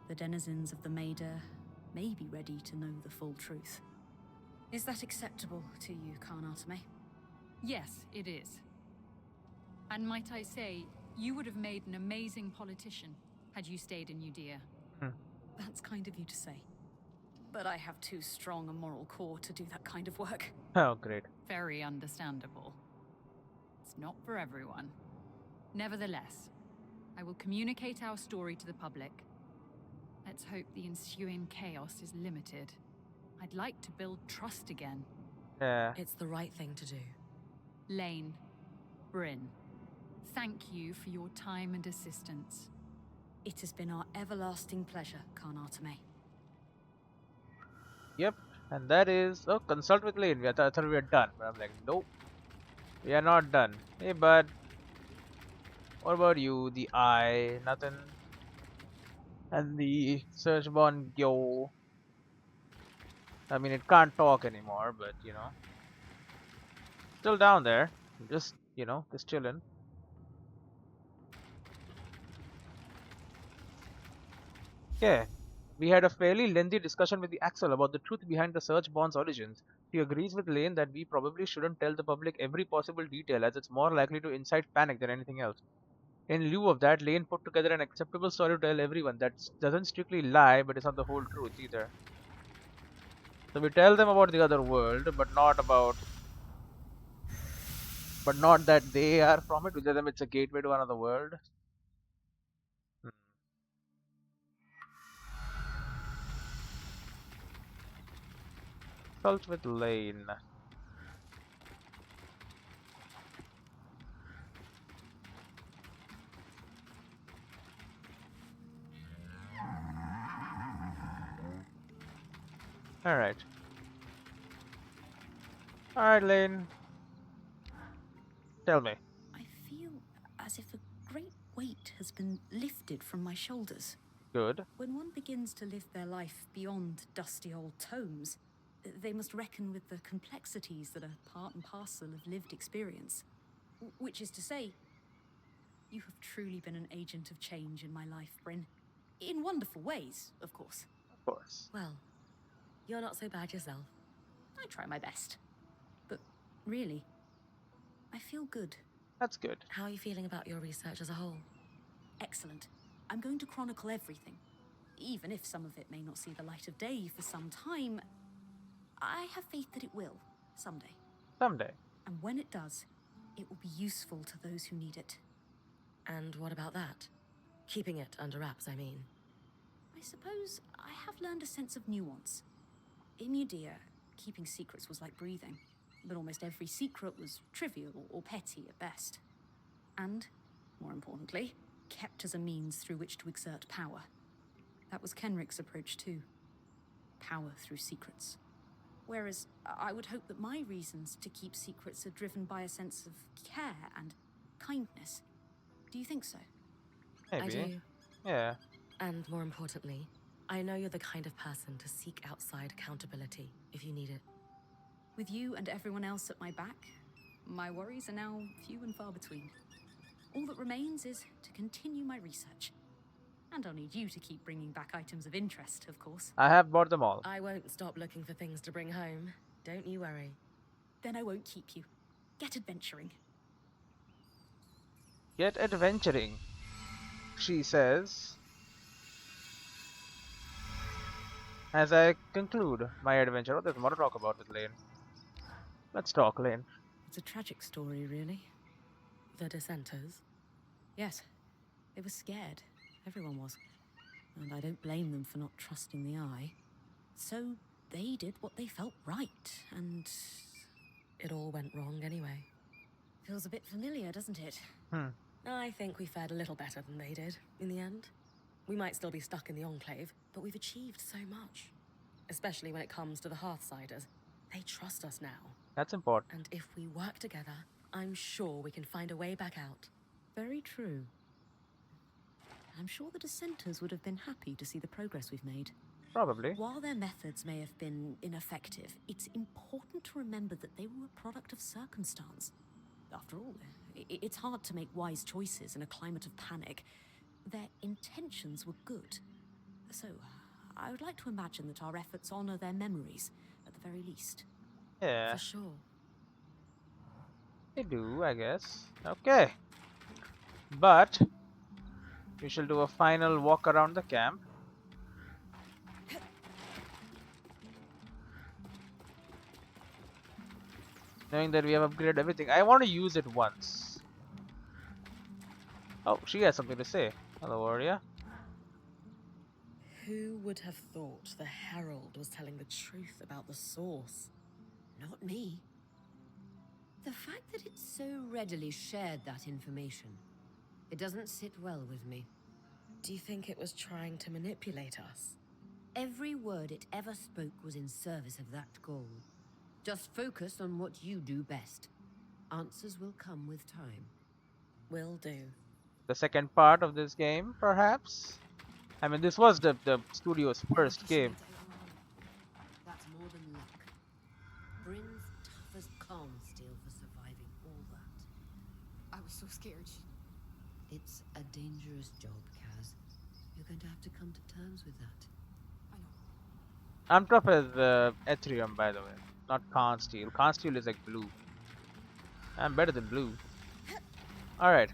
Speaker 2: the denizens of the Maida may be ready to know the full truth. Is that acceptable to you, Karnatame?
Speaker 6: Yes, it is. And might I say, you would have made an amazing politician had you stayed in Judea.
Speaker 2: That's kind of you to say. But I have too strong a moral core to do that kind of work.
Speaker 1: Oh, great.
Speaker 6: Very understandable. It's not for everyone. Nevertheless, I will communicate our story to the public. Let's hope the ensuing chaos is limited. I'd like to build trust again.
Speaker 1: Yeah.
Speaker 3: It's the right thing to do.
Speaker 6: Lane, Brynn, thank you for your time and assistance.
Speaker 2: It has been our everlasting pleasure, Karnatame.
Speaker 1: Yep. And that is... Oh, consult with Lane. I thought we were done. But I'm like, nope. We are not done. Hey, bud. What about you? The eye? Nothing. And the Surgeborn yo. I mean, it can't talk anymore, but, you know. Still down there. Just, you know, just chilling. Okay. We had a fairly lengthy discussion with the Axel about the truth behind the Surgeborn's origins. He agrees with Lane that we probably shouldn't tell the public every possible detail, as it's more likely to incite panic than anything else. In lieu of that, Lane put together an acceptable story to tell everyone that doesn't strictly lie, but is not the whole truth either. So we tell them about the other world, but not about but not that they are from it. To them, it's a gateway to another world. Hmm. Consult with Lane. Alright. Alright, Lane. Tell me.
Speaker 2: I feel as if a great weight has been lifted from my shoulders.
Speaker 1: Good.
Speaker 2: When one begins to live their life beyond dusty old tomes, they must reckon with the complexities that are part and parcel of lived experience. Which is to say, you have truly been an agent of change in my life, Brynn. In wonderful ways, of course.
Speaker 1: Of course.
Speaker 3: Well, you're not so bad yourself.
Speaker 2: I try my best. But really, I feel good.
Speaker 1: That's good.
Speaker 3: How are you feeling about your research as a whole?
Speaker 2: Excellent. I'm going to chronicle everything. Even if some of it may not see the light of day for some time, I have faith that it will, someday.
Speaker 1: Someday.
Speaker 2: And when it does, it will be useful to those who need it.
Speaker 3: And what about that? Keeping it under wraps, I mean.
Speaker 2: I suppose I have learned a sense of nuance. In Udea, keeping secrets was like breathing, but almost every secret was trivial or petty at best. And, more importantly, kept as a means through which to exert power. That was Kenrick's approach too. Power through secrets. Whereas I would hope that my reasons to keep secrets are driven by a sense of care and kindness. Do you think so?
Speaker 1: Maybe.
Speaker 3: I do.
Speaker 1: Yeah.
Speaker 3: And more importantly, I know you're the kind of person to seek outside accountability if you need it.
Speaker 2: With you and everyone else at my back, my worries are now few and far between. All that remains is to continue my research. And I'll need you to keep bringing back items of interest, of course.
Speaker 1: I have bought them all.
Speaker 3: I won't stop looking for things to bring home. Don't you worry.
Speaker 2: Then I won't keep you. Get adventuring.
Speaker 1: Get adventuring, she says, as I conclude my adventure. Oh, there's more to talk about with Lane. Let's talk, Lane.
Speaker 2: It's a tragic story, really.
Speaker 3: The dissenters?
Speaker 2: Yes, they were scared. Everyone was. And I don't blame them for not trusting the eye. So they did what they felt right, and
Speaker 3: It all went wrong anyway.
Speaker 2: feels a bit familiar, doesn't it?
Speaker 3: I think we fared a little better than they did, in the end. We might still be stuck in the Enclave, but we've achieved so much. Especially when it comes to the Hearthsiders. They trust us now.
Speaker 1: That's important.
Speaker 3: And if we work together, I'm sure we can find a way back out.
Speaker 2: Very true. I'm sure the dissenters would have been happy to see the progress we've made.
Speaker 1: Probably.
Speaker 2: While their methods may have been ineffective, it's important to remember that they were a product of circumstance. After all, it's hard to make wise choices in a climate of panic. Their intentions were good. So, I would like to imagine that our efforts honor their memories, at the very least.
Speaker 1: Yeah,
Speaker 3: For sure.
Speaker 1: they do, I guess. Okay. But we shall do a final walk around the camp. Knowing that we have upgraded everything, I want to use it once. Oh, she has something to say. Hello, warrior.
Speaker 3: Who would have thought the Herald was telling the truth about the source?
Speaker 7: Not me. The fact that it so readily shared that information, it doesn't sit well with me.
Speaker 3: Do you think it was trying to manipulate us?
Speaker 7: Every word it ever spoke was in service of that goal. Just focus on what you do best. Answers will come with time.
Speaker 3: Will do.
Speaker 1: The second part of this game, perhaps? I mean, this was the studio's first game.
Speaker 7: That's more than luck. Brynn's tough as calm steel for surviving all that.
Speaker 8: I was so scared.
Speaker 7: It's a dangerous job, Kaz. You're going to have to come to terms with that.
Speaker 8: I know.
Speaker 1: I'm tough as Ethereum, by the way. Not Consteel. Consteel is like blue. I'm better than blue. Alright.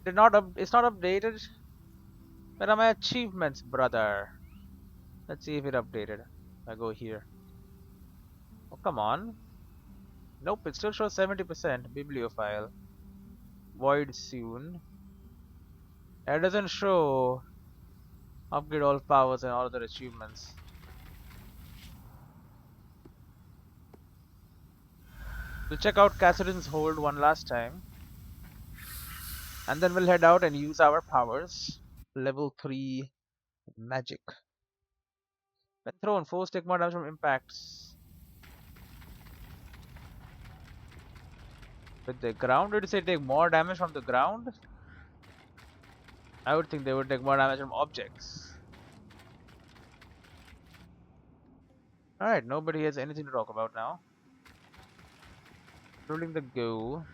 Speaker 1: It's not updated. Where are my achievements, brother? Let's see if it updated. I go here. Oh, come on. Nope, it still shows 70%. Bibliophile. Void soon. It doesn't show upgrade all powers and all other achievements. We'll check out Cassidy's hold one last time. And then we'll head out and use our powers. Level 3 magic. When thrown, foes take more damage from impacts. With the ground, did you say take more damage from the ground? I would think they would take more damage from objects. Alright, nobody has anything to talk about now. Rolling the go.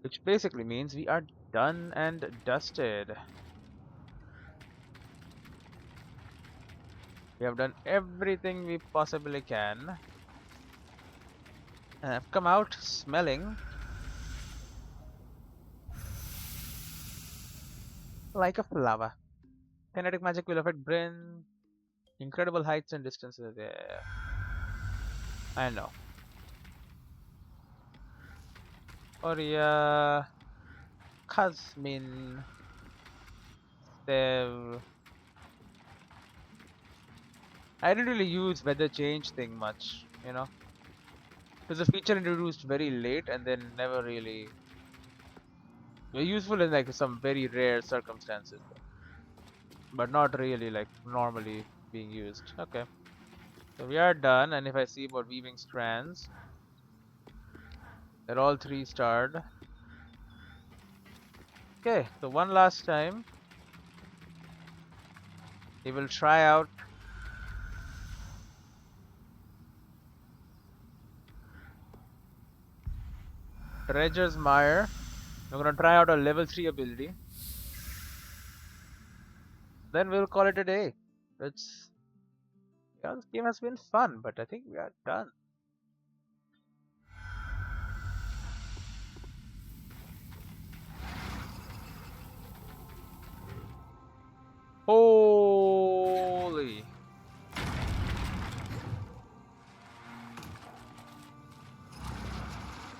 Speaker 1: Which basically means we are done and dusted. We have done everything we possibly can. And I've come out smelling like a flower. Kinetic magic will affect Brynn. Incredible heights and distances. Yeah, I know. Oria, Kazmin, Sev. I didn't really use weather change thing much, you know. It was a feature introduced very late and then never really useful in like some very rare circumstances, but not really like normally being used. Okay, so we are done, and if I see about weaving strands, they're all 3-starred. Okay, so one last time, we will try out Dredger's Mire. We're gonna try out a level 3 ability. Then we'll call it a day. It's yeah, this game has been fun, but I think we are done. Holy!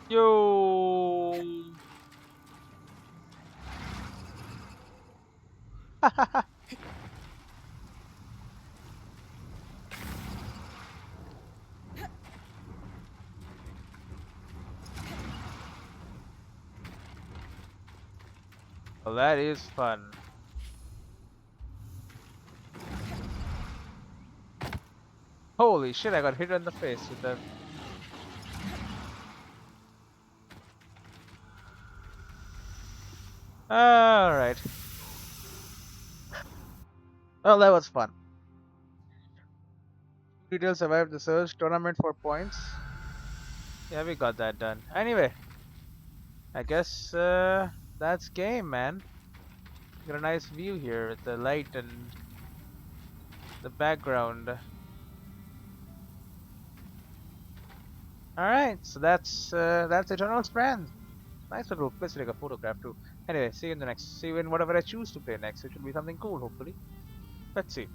Speaker 1: Yo! Well, that is fun. Holy shit, I got hit in the face with that. Alright. Well, that was fun. Detail survived the search tournament for points. Yeah, we got that done. Anyway, I guess that's game, man. Got a nice view here with the light and the background. Alright, so that's Eternal Strands. Nice little place to take a photograph too. Anyway, see you in the next. See you in whatever I choose to play next. It should be something cool, hopefully. Let's see.